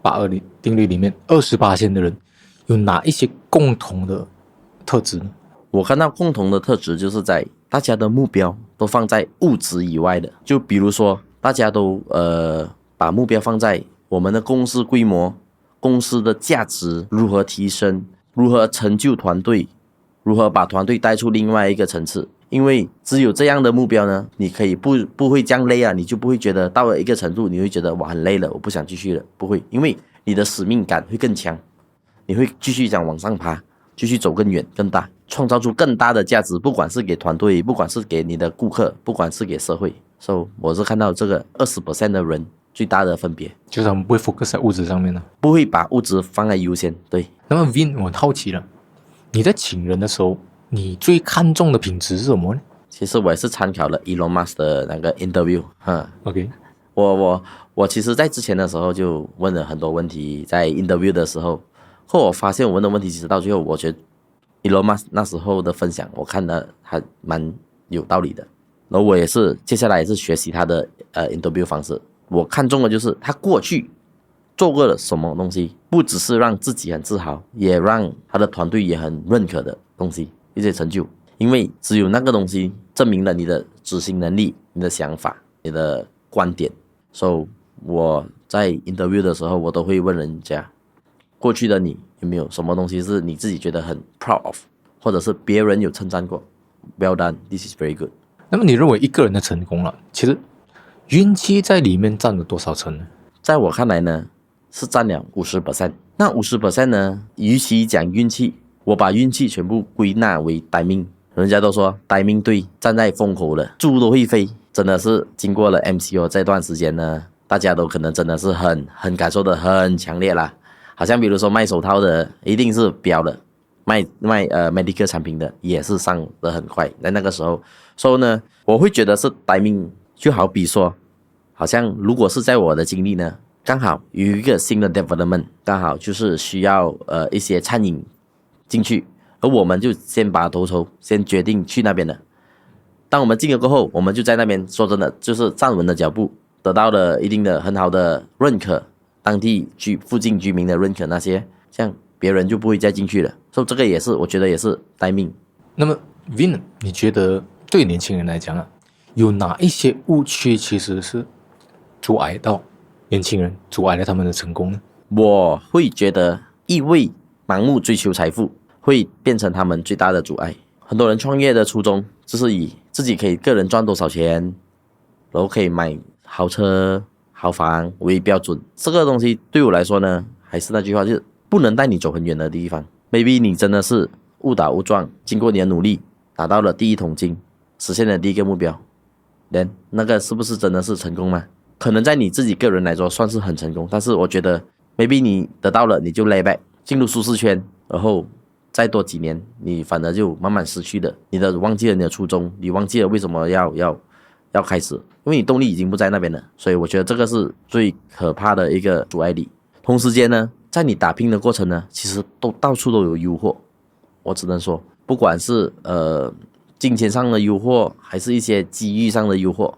82定律里面28%的人有哪一些共同的特质呢？我看到共同的特质就是在大家的目标都放在物质以外的，就比如说大家都把目标放在我们的公司规模、公司的价值如何提升，如何成就团队，如何把团队带出另外一个层次。因为只有这样的目标呢，你可以不会这样累你就不会觉得到了一个程度你会觉得我很累了，我不想继续了，不会，因为你的使命感会更强，你会继续想往上爬，继续走更远更大，创造出更大的价值，不管是给团队，不管是给你的顾客，不管是给社会。所以我是看到这个20% 的人最大的分别，就是他们不会 focus 在物质上面呢，不会把物质放在优先。对。那么 Vin， 我很好奇了，你在请人的时候，你最看重的品质是什么呢？其实我也是参考了 Elon Musk 的那个 interview OK， 我其实在之前的时候就问了很多问题，在 interview 的时候，后我发现我问的问题其实到最后，我觉得 Elon Musk 那时候的分享，我看的还蛮有道理的。然后我也是接下来也是学习他的interview 方式，我看中的就是他过去做过了什么东西，不只是让自己很自豪，也让他的团队也很认可的东西，一些成就。因为只有那个东西证明了你的执行能力、你的想法、你的观点。所以我在 interview 的时候，我都会问人家，过去的你有没有什么东西是你自己觉得很 proud of， 或者是别人有称赞过 ，well done， this is very good。那么你认为一个人的成功其实运气在里面占了多少成呢？在我看来呢，是占了 50%。那 50% 呢，与其讲运气，我把运气全部归纳为 timing。人家都说 timing 对，站在风口的猪都会飞，真的是经过了 MCO 这段时间呢，大家都可能真的是很感受的很强烈啦。好像比如说卖手套的一定是飙的，卖medical 产品的也是上得很快，在那个时候。所以呢，我会觉得是 timing。就好比说，好像如果是在我的经历呢，刚好有一个新的 development， 刚好就是需要一些餐饮进去，而我们就先把头筹先决定去那边的。当我们进了过后，我们就在那边说真的，就是站稳了脚步，得到了一定的很好的认可，当地附近居民的认可，那些这样别人就不会再进去了。所以这个也是我觉得也是待命。那么 Vin， 你觉得对年轻人来讲啊，有哪一些误区其实是阻碍到年轻人，阻碍了他们的成功呢？我会觉得一味盲目追求财富会变成他们最大的阻碍。很多人创业的初衷就是以自己可以个人赚多少钱，然后可以买豪车豪房为标准。这个东西对我来说呢，还是那句话，就是不能带你走很远的地方。maybe 你真的是误打误撞，经过你的努力达到了第一桶金，实现了第一个目标， then 那个是不是真的是成功吗？可能在你自己个人来说算是很成功，但是我觉得 maybe 你得到了你就 lay back 进入舒适圈，然后再多几年你反而就慢慢失去了忘记了你的初衷，你忘记了为什么要开始，因为你动力已经不在那边了。所以我觉得这个是最可怕的一个阻碍力。同时间呢，在你打拼的过程呢，其实到处都有诱惑。我只能说，不管是金钱上的诱惑，还是一些机遇上的诱惑，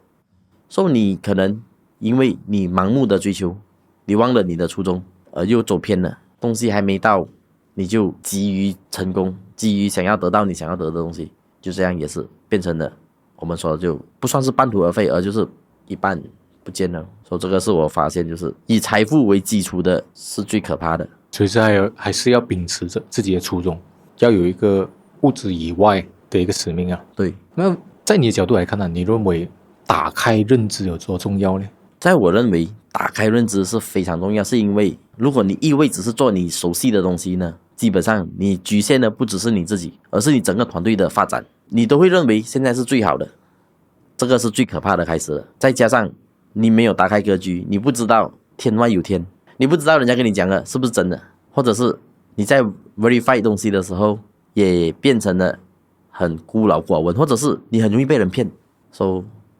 所以你可能因为你盲目的追求，你忘了你的初衷，又走偏了，东西还没到，你就急于成功，急于想要得到你想要得的东西，就这样也是变成了我们说的就不算是半途而废，而就是一半不见了。所以这个是我发现，就是以财富为基础的是最可怕的。所以还是要秉持着自己的初衷，要有一个物质以外的一个使命啊。对，那在你的角度来看呢，你认为打开认知有多重要呢？在我认为打开认知是非常重要，是因为如果你一味只是做你熟悉的东西呢，基本上你局限的不只是你自己，而是你整个团队的发展，你都会认为现在是最好的，这个是最可怕的开始了。再加上你没有打开格局，你不知道天外有天，你不知道人家跟你讲的是不是真的，或者是你在 verify 东西的时候也变成了很孤陋寡闻，或者是你很容易被人骗。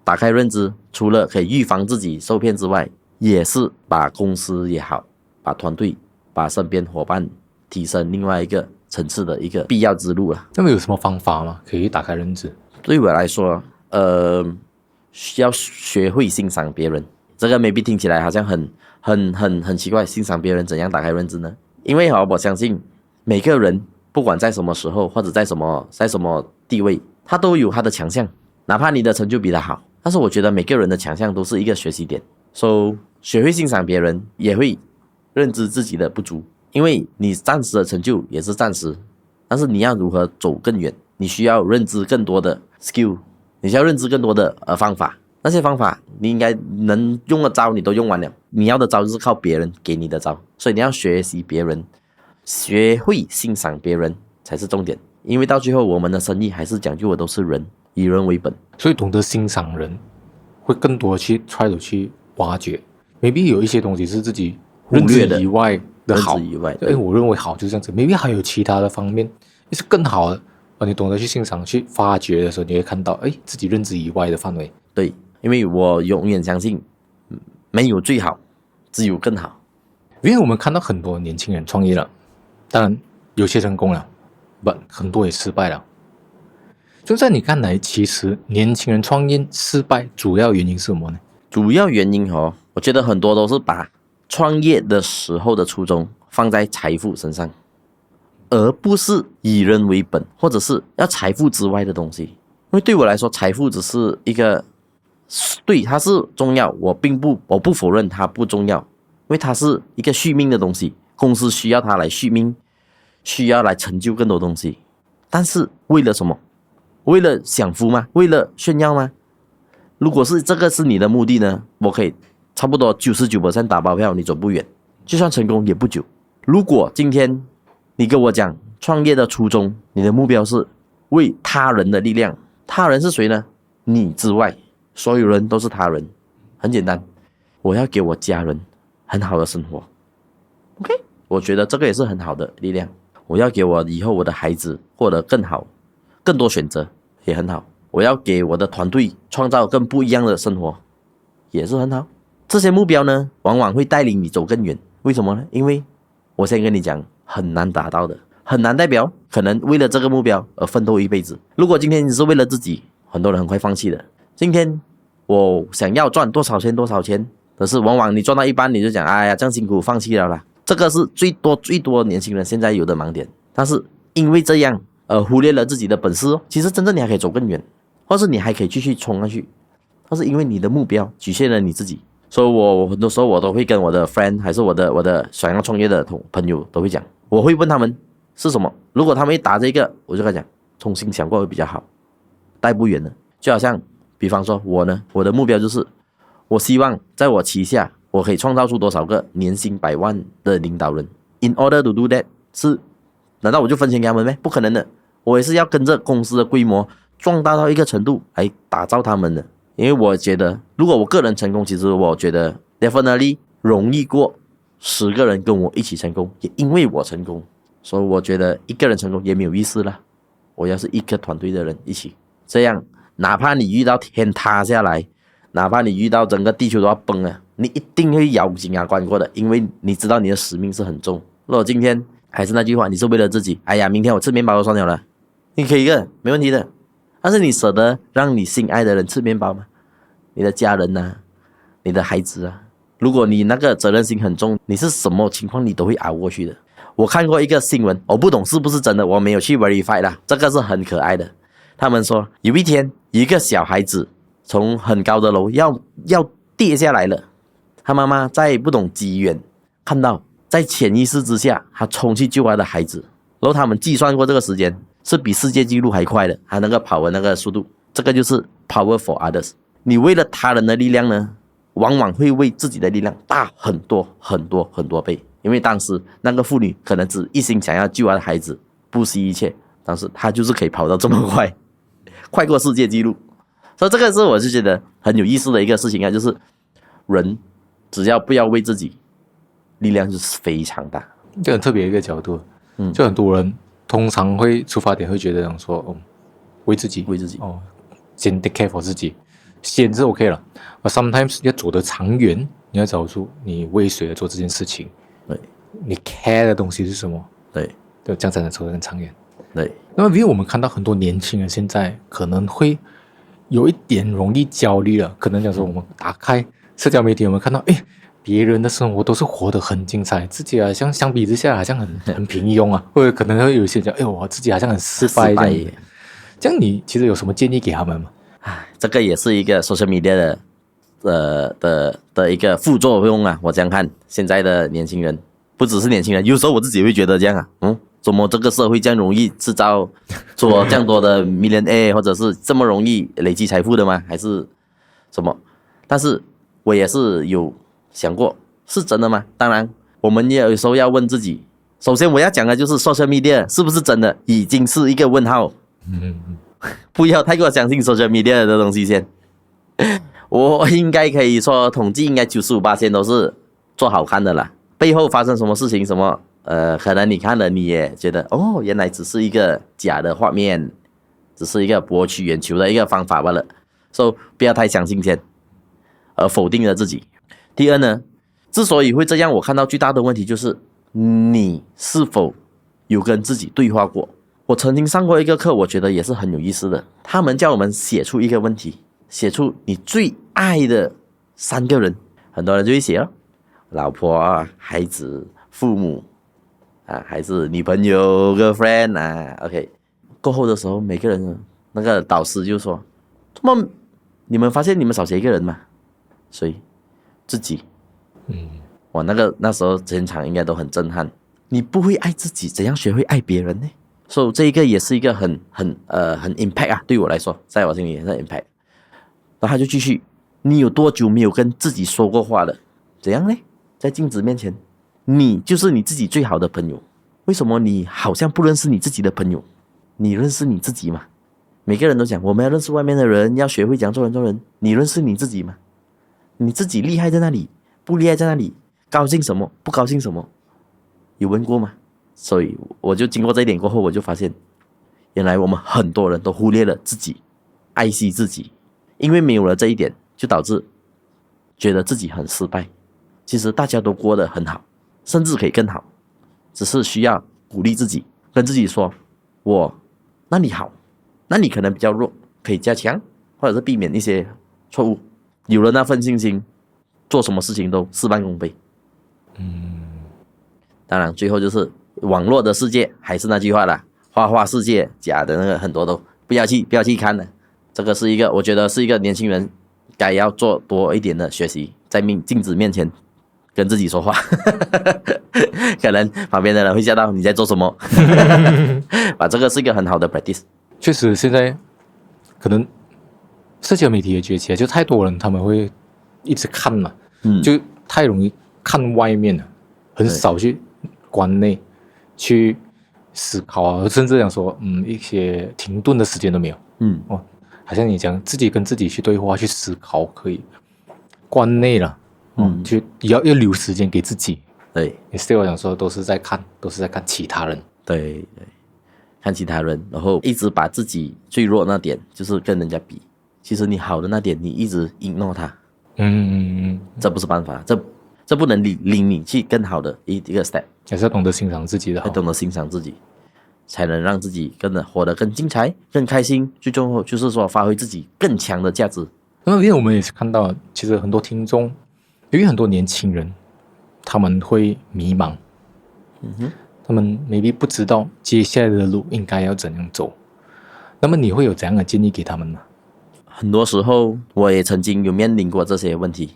打开认知除了可以预防自己受骗之外，也是把公司也好，把团队把身边伙伴提升另外一个层次的一个必要之路了。那么有什么方法吗？可以打开认知？对我来说要学会欣赏别人。这个 maybe 听起来好像很奇怪，欣赏别人怎样打开认知呢？因为我相信每个人不管在什么时候或者在什么地位，他都有他的强项，哪怕你的成就比他好，但是我觉得每个人的强项都是一个学习点。学会欣赏别人，也会认知自己的不足，因为你暂时的成就也是暂时，但是你要如何走更远，你需要认知更多的 skill， 你需要认知更多的方法，那些方法你应该能用的招你都用完了，你要的招就是靠别人给你的招，所以你要学习别人，学会欣赏别人才是重点。因为到最后我们的生意还是讲究的都是人，以人为本，所以懂得欣赏人会更多去 try to 去挖掘 maybe 有一些东西是自己认知以外的好，认知以外，我认为好就是这样子， maybe 还有其他的方面是更好的，你懂得去欣赏去发掘的时候，你会看到自己认知以外的范围。对，因为我永远相信没有最好，只有更好。因为我们看到很多年轻人创业了，当然有些成功了，很多也失败了。就在你看来，其实年轻人创业失败主要原因是什么呢？主要原因我觉得很多都是把创业的时候的初衷放在财富身上，而不是以人为本，或者是要财富之外的东西。因为对我来说，财富只是一个，对，它是重要，我不否认它不重要，因为它是一个续命的东西，公司需要它来续命，需要来成就更多东西。但是为了什么？为了享福吗？为了炫耀吗？如果是这个是你的目的呢，我可以差不多 99% 打包票你走不远，就算成功也不久。如果今天你跟我讲创业的初衷，你的目标是为他人的力量，他人是谁呢？你之外所有人都是他人。很简单，我要给我家人很好的生活， OK， 我觉得这个也是很好的力量。我要给我以后我的孩子获得更好更多选择，也很好。我要给我的团队创造更不一样的生活，也是很好。这些目标呢，往往会带领你走更远。为什么呢？因为我先跟你讲，很难达到的，很难代表可能为了这个目标而奋斗一辈子。如果今天你是为了自己，很多人很快放弃的。今天我想要赚多少钱多少钱，可是往往你赚到一半你就讲，哎呀这样辛苦放弃了啦。这个是最多年轻人现在有的盲点，但是因为这样忽略了自己的本事哦。其实真正你还可以走更远，或是你还可以继续冲上去，但是因为你的目标局限了你自己。所以我很多时候我都会跟我的 friend 还是我的想要创业的朋友都会讲，我会问他们是什么，如果他们一打这个，我就跟他讲重新想过会比较好，带不远的。就好像比方说我呢，我的目标就是我希望在我旗下我可以创造出多少个年薪100万的领导人。 In order to do that， 难道我就分钱给他们咩？不可能的，我也是要跟着公司的规模壮大到一个程度来打造他们的。因为我觉得如果我个人成功，其实我觉得 definitely 容易过10个人跟我一起成功，也因为我成功，所以我觉得一个人成功也没有意思了，我要是一个团队的人一起，这样哪怕你遇到天塌下来，哪怕你遇到整个地球都要崩了，你一定会咬紧牙关过的，因为你知道你的使命是很重。如果今天还是那句话，你是为了自己，哎呀明天我吃面包就算了，你可以的，没问题的，但是你舍得让你心爱的人吃面包吗？你的家人啊，你的孩子啊，如果你那个责任心很重，你是什么情况你都会熬过去的。我看过一个新闻，我不懂是不是真的，我没有去 verify 啦，这个是很可爱的。他们说有一天一个小孩子从很高的楼要跌下来了，他妈妈在不懂几远看到，在潜意识之下他冲去救他的孩子，然后他们计算过这个时间是比世界纪录还快的，他那个跑的那个速度，这个就是 power for others。 你为了他人的力量呢，往往会为自己的力量大很多倍。因为当时那个妇女可能只一心想要救她的孩子，不惜一切，但是她就是可以跑到这么快，快过世界纪录。所以这个是我就觉得很有意思的一个事情啊，就是人只要不要为自己，力量就是非常大。这很特别的一个角度，就很多人通常会出发点会觉得讲说，为自己，先 take care for 自己，先是 OK 了。sometimes 要走得长远，你要找出你为谁而做这件事情，对，你 care 的东西是什么，对，这样才能走得更长远。对，那么因为我们看到很多年轻人现在可能会有一点容易焦虑了，可能讲说我们打开社交媒体，我们看到别人的生活都是活得很精彩，自己好像相比之下好像很平庸啊，或者可能会有一些讲我自己好像很失败这样你其实有什么建议给他们吗？这个也是一个 social media 的一个副作用啊。我这样看，现在的年轻人不只是年轻人，有时候我自己也会觉得这样啊，怎么这个社会这样容易制造做这样多的 millionaire 或者是这么容易累积财富的吗？还是什么？但是我也是有想过，是真的吗？当然我们也有时候要问自己，首先我要讲的就是 social media 是不是真的，已经是一个问号。不要太过相信 social media 的东西先。我应该可以说统计应该 95% 都是做好看的啦，背后发生什么事情什么可能你看了你也觉得原来只是一个假的画面，只是一个博取眼球的一个方法罢了。所以不要太相信先，而否定了自己。第二呢，之所以会这样，我看到最大的问题就是你是否有跟自己对话过。我曾经上过一个课，我觉得也是很有意思的。他们叫我们写出一个问题，写出你最爱的3个人。很多人就会写老婆、孩子、父母还是女朋友 girlfriend OK。 过后的时候，每个人那个导师就说，怎么你们发现你们少写一个人吗？所以自己我那时候全场应该都很震撼。你不会爱自己，怎样学会爱别人呢？所以这一个也是一个很 impact 啊，对我来说，在我心里也是 impact。 然后他就继续，你有多久没有跟自己说过话了？怎样呢？在镜子面前，你就是你自己最好的朋友。为什么你好像不认识你自己的朋友？你认识你自己吗？每个人都讲我们要认识外面的人，要学会讲做人。你认识你自己吗？你自己厉害在那里，不厉害在那里，高兴什么，不高兴什么，有问过吗？所以我就经过这一点过后，我就发现原来我们很多人都忽略了自己，爱惜自己。因为没有了这一点，就导致觉得自己很失败。其实大家都过得很好，甚至可以更好，只是需要鼓励自己，跟自己说我那里好，那你可能比较弱，可以加强，或者是避免一些错误。有了那份信心，做什么事情都事半功倍。当然最后就是网络的世界，还是那句话啦，花花世界假的那个很多都不要去看的。这个是一个我觉得是一个年轻人该要做多一点的学习，在镜子面前跟自己说话可能旁边的人会吓到你在做什么把这个是一个很好的 practice。 确实现在可能社交媒体也崛起来，就太多人他们会一直看嘛，就太容易看外面了，很少去关内去思考啊，甚至讲说一些停顿的时间都没有。好像你讲自己跟自己去对话去思考可以关内了，就要留时间给自己。对，你对我讲说都是在看其他人。对，看其他人，然后一直把自己最弱那点就是跟人家比，其实你好的那点你一直 ignore 它，这不是办法，这不能领你去更好的一个 step。还是要懂得欣赏自己的好，要懂得欣赏自己，才能让自己活得更精彩更开心，最重要就是说发挥自己更强的价值。因为我们也是看到其实很多听众，由于很多年轻人他们会迷茫，他们 maybe 不知道接下来的路应该要怎样走，那么你会有怎样的建议给他们吗？很多时候我也曾经有面临过这些问题，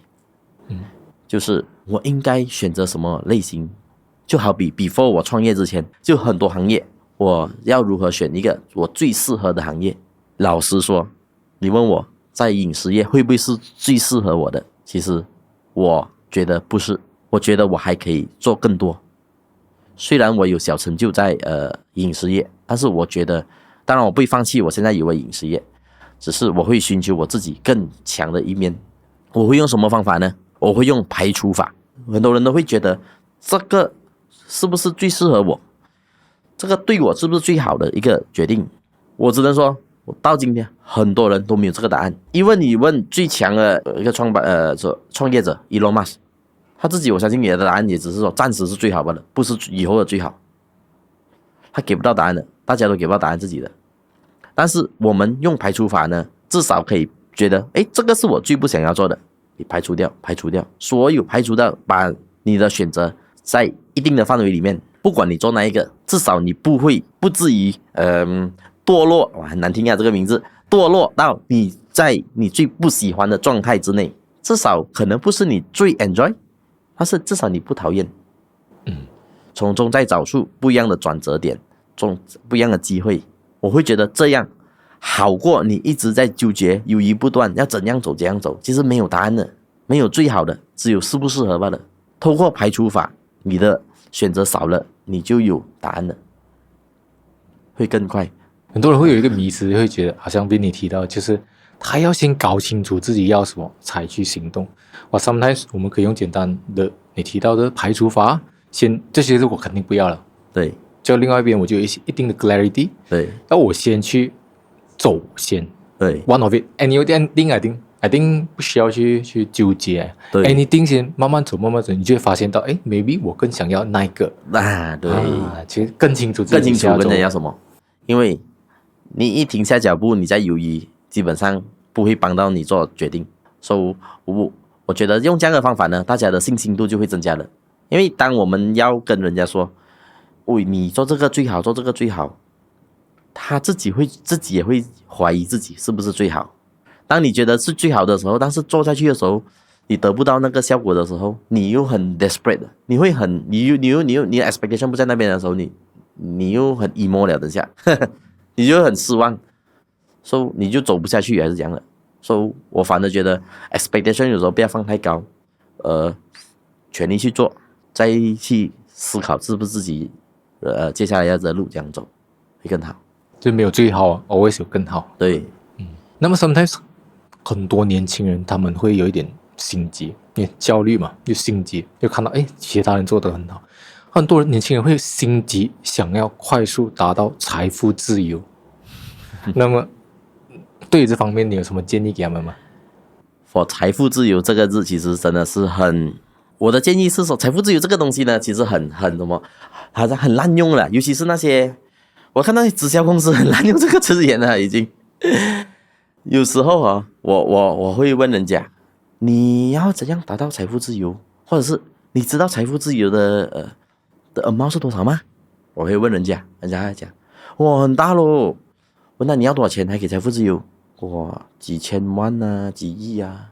就是我应该选择什么类型，就好比 before 我创业之前就很多行业，我要如何选一个我最适合的行业。老实说，你问我在饮食业会不会是最适合我的，其实我觉得不是，我觉得我还可以做更多。虽然我有小成就在饮食业，但是我觉得当然我不会放弃我现在有的饮食业，只是我会寻求我自己更强的一面。我会用什么方法呢？我会用排除法。很多人都会觉得这个是不是最适合我，这个对我是不是最好的一个决定。我只能说我到今天很多人都没有这个答案。因为你问最强的一个创业者 Elon Musk， 他自己我相信你的答案也只是说暂时是最好的，不是以后的最好，他给不到答案的，大家都给不到答案自己的。但是我们用排除法呢，至少可以觉得这个是我最不想要做的，你排除掉所有，排除掉，把你的选择在一定的范围里面，不管你做哪一个，至少你不至于堕落，哇，很难听啊这个名字，堕落到你在你最不喜欢的状态之内。至少可能不是你最 enjoy， 但是至少你不讨厌。从中再找出不一样的转折点，不一样的机会，我会觉得这样好过你一直在纠结犹豫不断要怎样走。其实没有答案的，没有最好的，只有适不适合罢了。透过排除法，你的选择少了，你就有答案了，会更快。很多人会有一个迷思，会觉得好像被你提到，就是他要先搞清楚自己要什么才去行动。sometimes 我们可以用简单的你提到的排除法，这些我肯定不要了。对，就另外一边我就有一定的 clarity。对，要我先去走先。对 ，one of it，anything I think 不需要去纠结。对 ，anything 先慢慢走，你就会发现到，maybe 我更想要那一个。对，其实更清楚跟人要什么，因为你一停下脚步，你再犹豫，基本上不会帮到你做决定。所以我觉得用这样的方法呢，大家的信心度就会增加了。因为当我们要跟人家说，你做这个最好，做这个最好，他自己也会怀疑自己是不是最好。当你觉得是最好的时候，但是做下去的时候，你得不到那个效果的时候，你又很 desperate， 你的 expectation 不在那边的时候，你又很 emo 了，等下你就很失望，所以你就走不下去，还是这样的。所以我反而觉得 expectation 有时候不要放太高，全力去做，再去思考是不是自己接下来要的路这样走会更好。就没有最好，always 有更好。对，那么 sometimes 很多年轻人他们会有一点心急，因为焦虑嘛，就心急，就看到其他人做得很好，很多年轻人会心急，想要快速达到财富自由。那么对于这方面你有什么建议给他们吗？ for 财富自由这个字其实真的是我的建议是说，财富自由这个东西呢，其实很什么，好像很滥用了，尤其是那些我看到直销公司很滥用这个词眼了，已经有时候啊，我会问人家，你要怎样达到财富自由，或者是你知道财富自由的 amount 是多少吗？我会问人家，人家还讲，哇，很大咯。问他你要多少钱才可以财富自由？哇，几千万啊，几亿啊。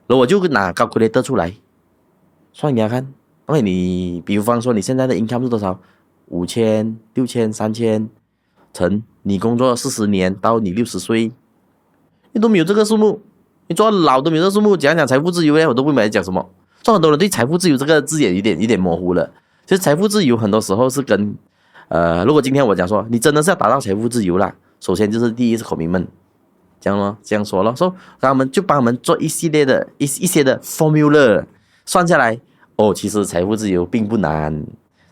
然后我就拿 calculator 出来算给他看。OK， 你比方说你现在的 income 是多少？5000、6000、3000，乘你工作40年到你60岁，你都没有这个数目，你做到老都没有这个数目，讲财富自由呢，我都不明白讲什么。所以很多人对财富自由这个字眼有点模糊了。其实财富自由很多时候是跟如果今天我讲说你真的是要达到财富自由啦，首先就是第一是 commitment， 这样咯，这样说咯，说他们就帮我们做一系列的一些的 formula 算下来，哦，其实财富自由并不难，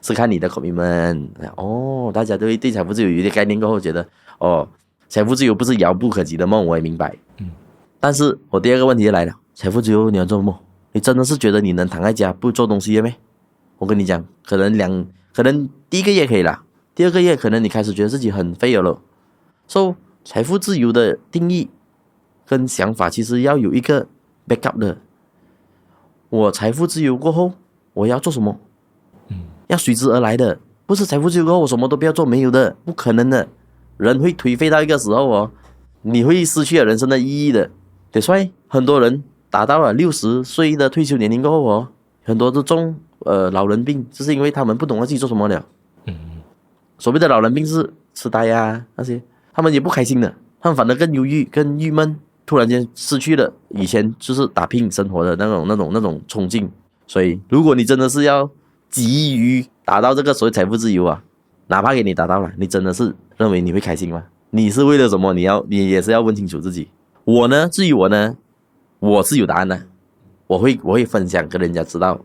是看你的 commitment。哦，大家对财富自由有一点概念过后，觉得哦，财富自由不是遥不可及的梦，我也明白。但是我第二个问题就来了，财富自由你要做什么？你真的是觉得你能躺在家不做东西的咩？我跟你讲，可能第一个月可以啦，第二个月可能你开始觉得自己很废了。So， 财富自由的定义跟想法其实要有一个 backup 的。我财富自由过后，我要做什么？要随之而来的，不是财富自由过后我什么都不要做，没有的，不可能的。人会颓废到一个时候哦，你会失去了人生的意义的。所以很多人达到了60岁的退休年龄过后哦，很多都中老人病，就是因为他们不懂得自己做什么了。所谓的老人病是痴呆啊那些，他们也不开心的，他们反而更忧郁、更郁闷，突然间失去了以前就是打拼生活的那种冲劲。所以，如果你真的是要急于达到这个所谓财富自由啊，哪怕给你达到了，你真的是认为你会开心吗？你是为了什么？你也是要问清楚自己。至于我呢，我是有答案的，我会分享跟人家知道。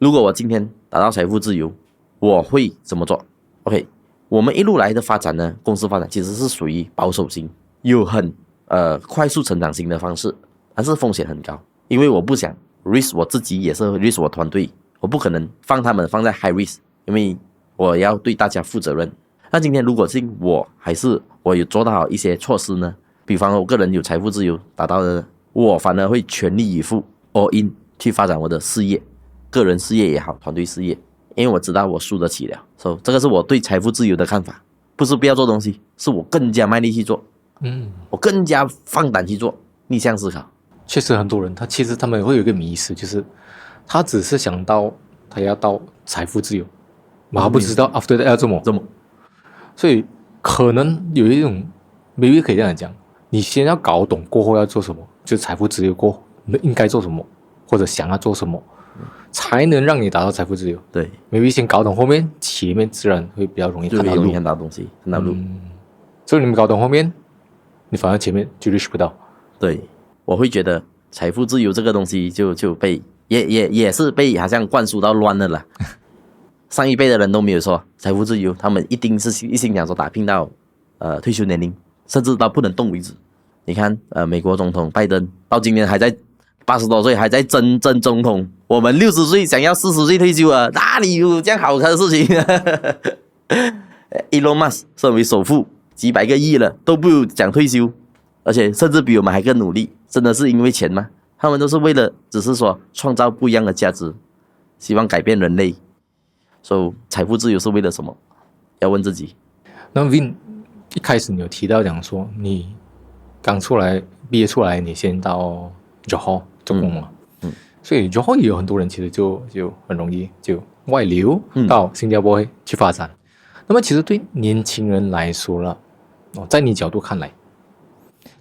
如果我今天达到财富自由，我会怎么做 ？OK， 我们一路来的发展呢，公司发展其实是属于保守型，有很快速成长型的方式，但是风险很高，因为我不想 risk 我自己，也是 risk 我团队，我不可能放他们放在 high risk， 因为我要对大家负责任。那今天如果是我有做到一些措施呢？比方我个人有财富自由达到的，我反而会全力以赴 all in 去发展我的事业，个人事业也好，团队事业，因为我知道我输得起了。所以这个是我对财富自由的看法，不是不要做东西，是我更加卖力去做，我更加放胆去做，逆向思考。确实很多人其实他们会有一个迷思，就是他只是想到他要到财富自由，他不知道 after that 要怎么，所以可能有一种 maybe 可以这样讲，你先要搞懂过后要做什么，就是财富自由过后你应该做什么，或者想要做什么，才能让你达到财富自由。对 ，maybe 先搞懂后面，前面自然会比较容易看到路，看到东西，看到路。所以你们搞懂后面，你反而前面就 reach 不到。对，我会觉得财富自由这个东西就被也是被好像灌输到乱了啦。上一辈的人都没有说财富自由，他们一定是一心想说打拼到退休年龄，甚至到不能动为止。你看美国总统拜登到今年还在80多岁还在争总统，我们60岁想要40岁退休啊，哪里有这样好看的事情？Elon Musk 身为首富，几百个亿了都不讲退休，而且甚至比我们还更努力，真的是因为钱吗？他们都是为了只是说创造不一样的价值，希望改变人类。所以财富自由是为了什么？要问自己。那 Vin 一开始你有提到讲说，你刚毕业出来，你先到 Johor 做工嘛，所以 Johor 也有很多人其实就很容易就外流到新加坡去发展。那么其实对年轻人来说了，在你角度看来，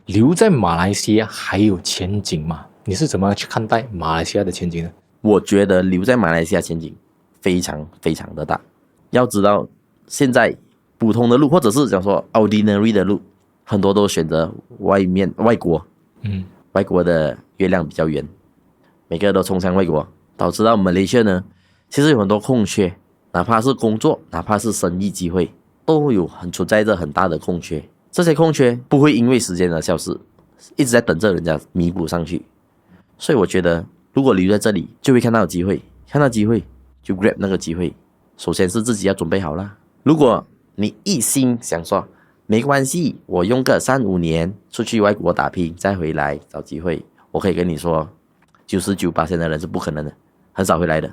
留在马来西亚还有前景吗？你是怎么去看待马来西亚的前景呢？我觉得留在马来西亚前景非常非常的大。要知道现在普通的路，或者是讲说 ordinary 的路，很多都选择外国，外国的月亮比较圆，每个人都冲向外国，导致到马来西亚呢，其实有很多空缺，哪怕是工作，哪怕是生意机会，都有存在着很大的空缺。这些空缺不会因为时间而消失，一直在等着人家弥补上去。所以我觉得，如果留在这里，就会看到机会，看到机会就 grab 那个机会。首先是自己要准备好啦。如果你一心想说没关系，我用个3-5年出去外国打拼，再回来找机会。我可以跟你说，99%的人是不可能的，很少回来的。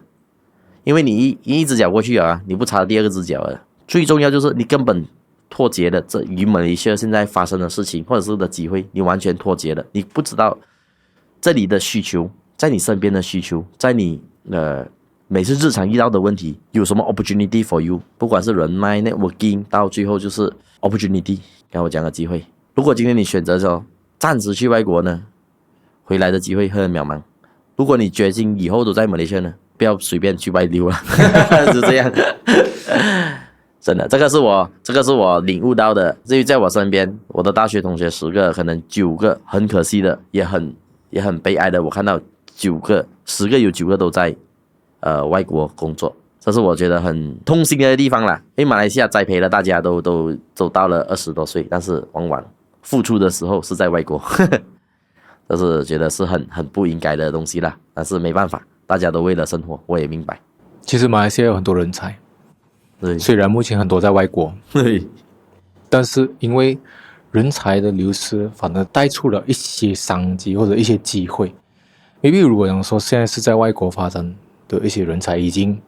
因为你一只脚过去啊，你不插第二个只脚了。最重要就是你根本脱节了这与马来西亚现在发生的事情或者是的机会，你完全脱节了。你不知道这里的需求，在你身边的需求，在你每次日常遇到的问题，有什么 opportunity for you？ 不管是人脉 networking， 到最后就是 opportunity， 跟我讲的机会。如果今天你选择说暂时去外国呢，回来的机会很渺茫。如果你决心以后都在马来西亚呢，不要随便去外溜啊，是这样。真的，这个是我领悟到的。至于在我身边，我的大学同学10个，可能9个很可惜的，也很悲哀的，我看到10个有9个都在外国工作，这是我觉得很痛心的地方啦。因为马来西亚栽培了大家都走到了20多岁，但是往往付出的时候是在外国，这是觉得是很不应该的东西啦。但是没办法，大家都为了生活，我也明白。其实马来西亚有很多人才，对，虽然目前很多在外国，对，但是因为人才的流失，反而带出了一些商机或者一些机会。maybe 如果讲说现在是在外国发展的一些人才已经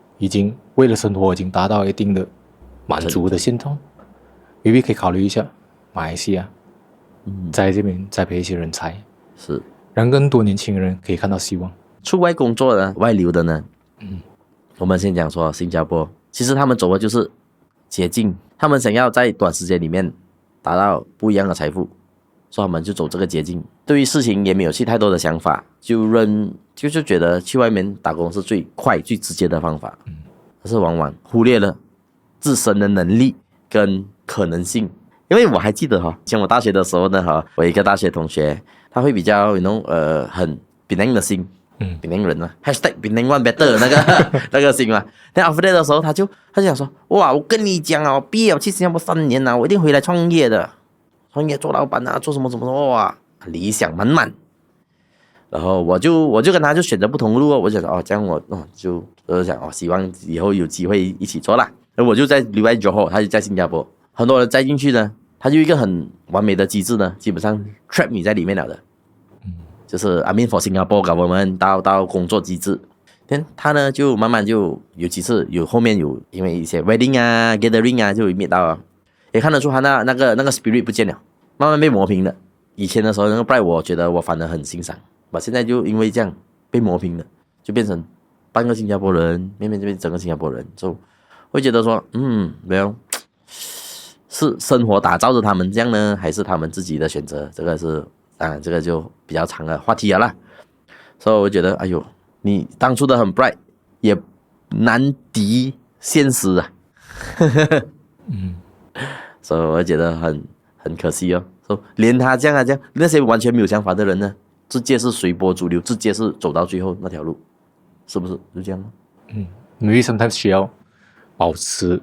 为了生活已经达到一定的满足的现状，maybe 可以考虑一下马来西亚，在这边栽培一些人才，是让更多年轻人可以看到希望。出外工作的外流的呢，我们先讲说新加坡，其实他们走的就是捷径，他们想要在短时间里面达到不一样的财富，所以他们就走这个捷径，对于事情也没有去太多的想法，就觉得去外面打工是最快最直接的方法，但是往往忽略了自身的能力跟可能性。因为我还记得像我大学的时候呢，我一个大学同学，他会比较很槟榔的心，槟榔人啊 #槟榔one better 那个心嘛。但 after that 的时候，他就想说，哇，我跟你讲啊，我毕业我去新加坡3年啊，我一定回来创业的，创业做老板啊，做什么哇，理想满满。然后我就跟他就选择不同路，我就想这样我就想希望以后有机会一起做啦。然后我就在留在johor，他就在新加坡，很多人栽进去呢，他就一个很完美的机制呢，基本上 trap 你在里面了的。就是I mean for Singapore government 到工作机制，他呢就慢慢就有几次后面有因为一些 wedding 啊 gathering 啊就有meet到啊，也看得出他那个 spirit 不见了，慢慢被磨平了。以前的时候那个 Bright 我觉得我反而很欣赏，现在就因为这样被磨平了，就变成半个新加坡人，面这边整个新加坡人，就会觉得说没有是生活打造着他们这样呢，还是他们自己的选择，这个是这个就比较长的话题了啦。所以我觉得哎呦，你当初的很 bright 也难敌现实啊。所以我觉得很可惜哦。连他这样那些完全没有想法的人呢，直接是随波逐流，直接是走到最后那条路，是不是就这样吗？maybe sometimes 需要保持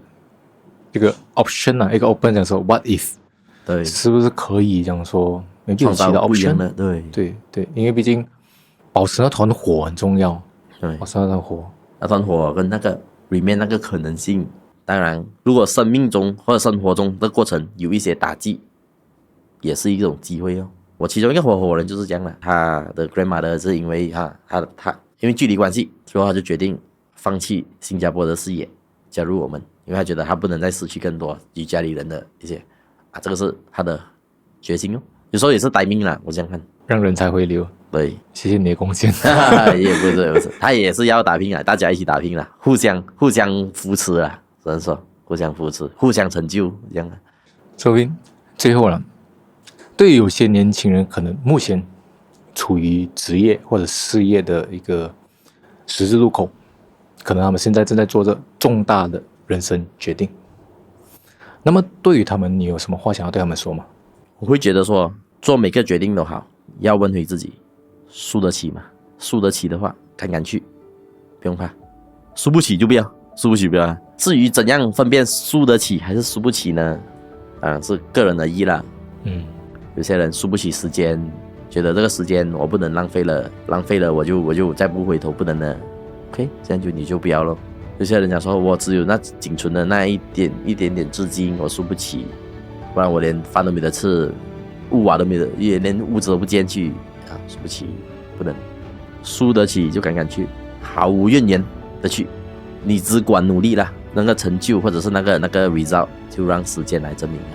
一个 option 一个 open， 讲说 what if， 对，是不是可以讲说创造不一样的，对，因为毕竟保持那团火很重要，对，保持那团火跟那个里面那个可能性。当然，如果生命中或者生活中的过程有一些打击，也是一种机会哦。我其中一个合伙人就是这样的，他的 grandmother 是因为他因为距离关系，所以他就决定放弃新加坡的事业，加入我们，因为他觉得他不能再失去更多与家里人的一些这个是他的决心哦。有时候也是待命啦，我这样看，让人才回流。对，谢谢你的贡献。也不是，他也是要打拼啊，大家一起打拼啦，互相扶持啦，只能说互相扶持，互相成就这样。周斌，最后了，对于有些年轻人可能目前处于职业或者事业的一个十字路口，可能他们现在正在做着重大的人生决定。那么对于他们，你有什么话想要对他们说吗？我会觉得说，做每个决定都好，要问回自己，输得起吗？输得起的话，敢去，不用怕；输不起就不要，输不起不要。至于怎样分辨输得起还是输不起呢？是个人而异啦。有些人输不起时间，觉得这个时间我不能浪费了我就再不回头不能了。OK， 这样你就不要咯。有些人讲说，我只有那仅存的那一点点资金，我输不起，不然我连饭都没得吃，屋瓦都没得，也连屋子都不见去啊！输不起，不能，输得起就敢敢去，毫无怨言的去，你只管努力啦，那个成就或者是那个 result 就让时间来证明了。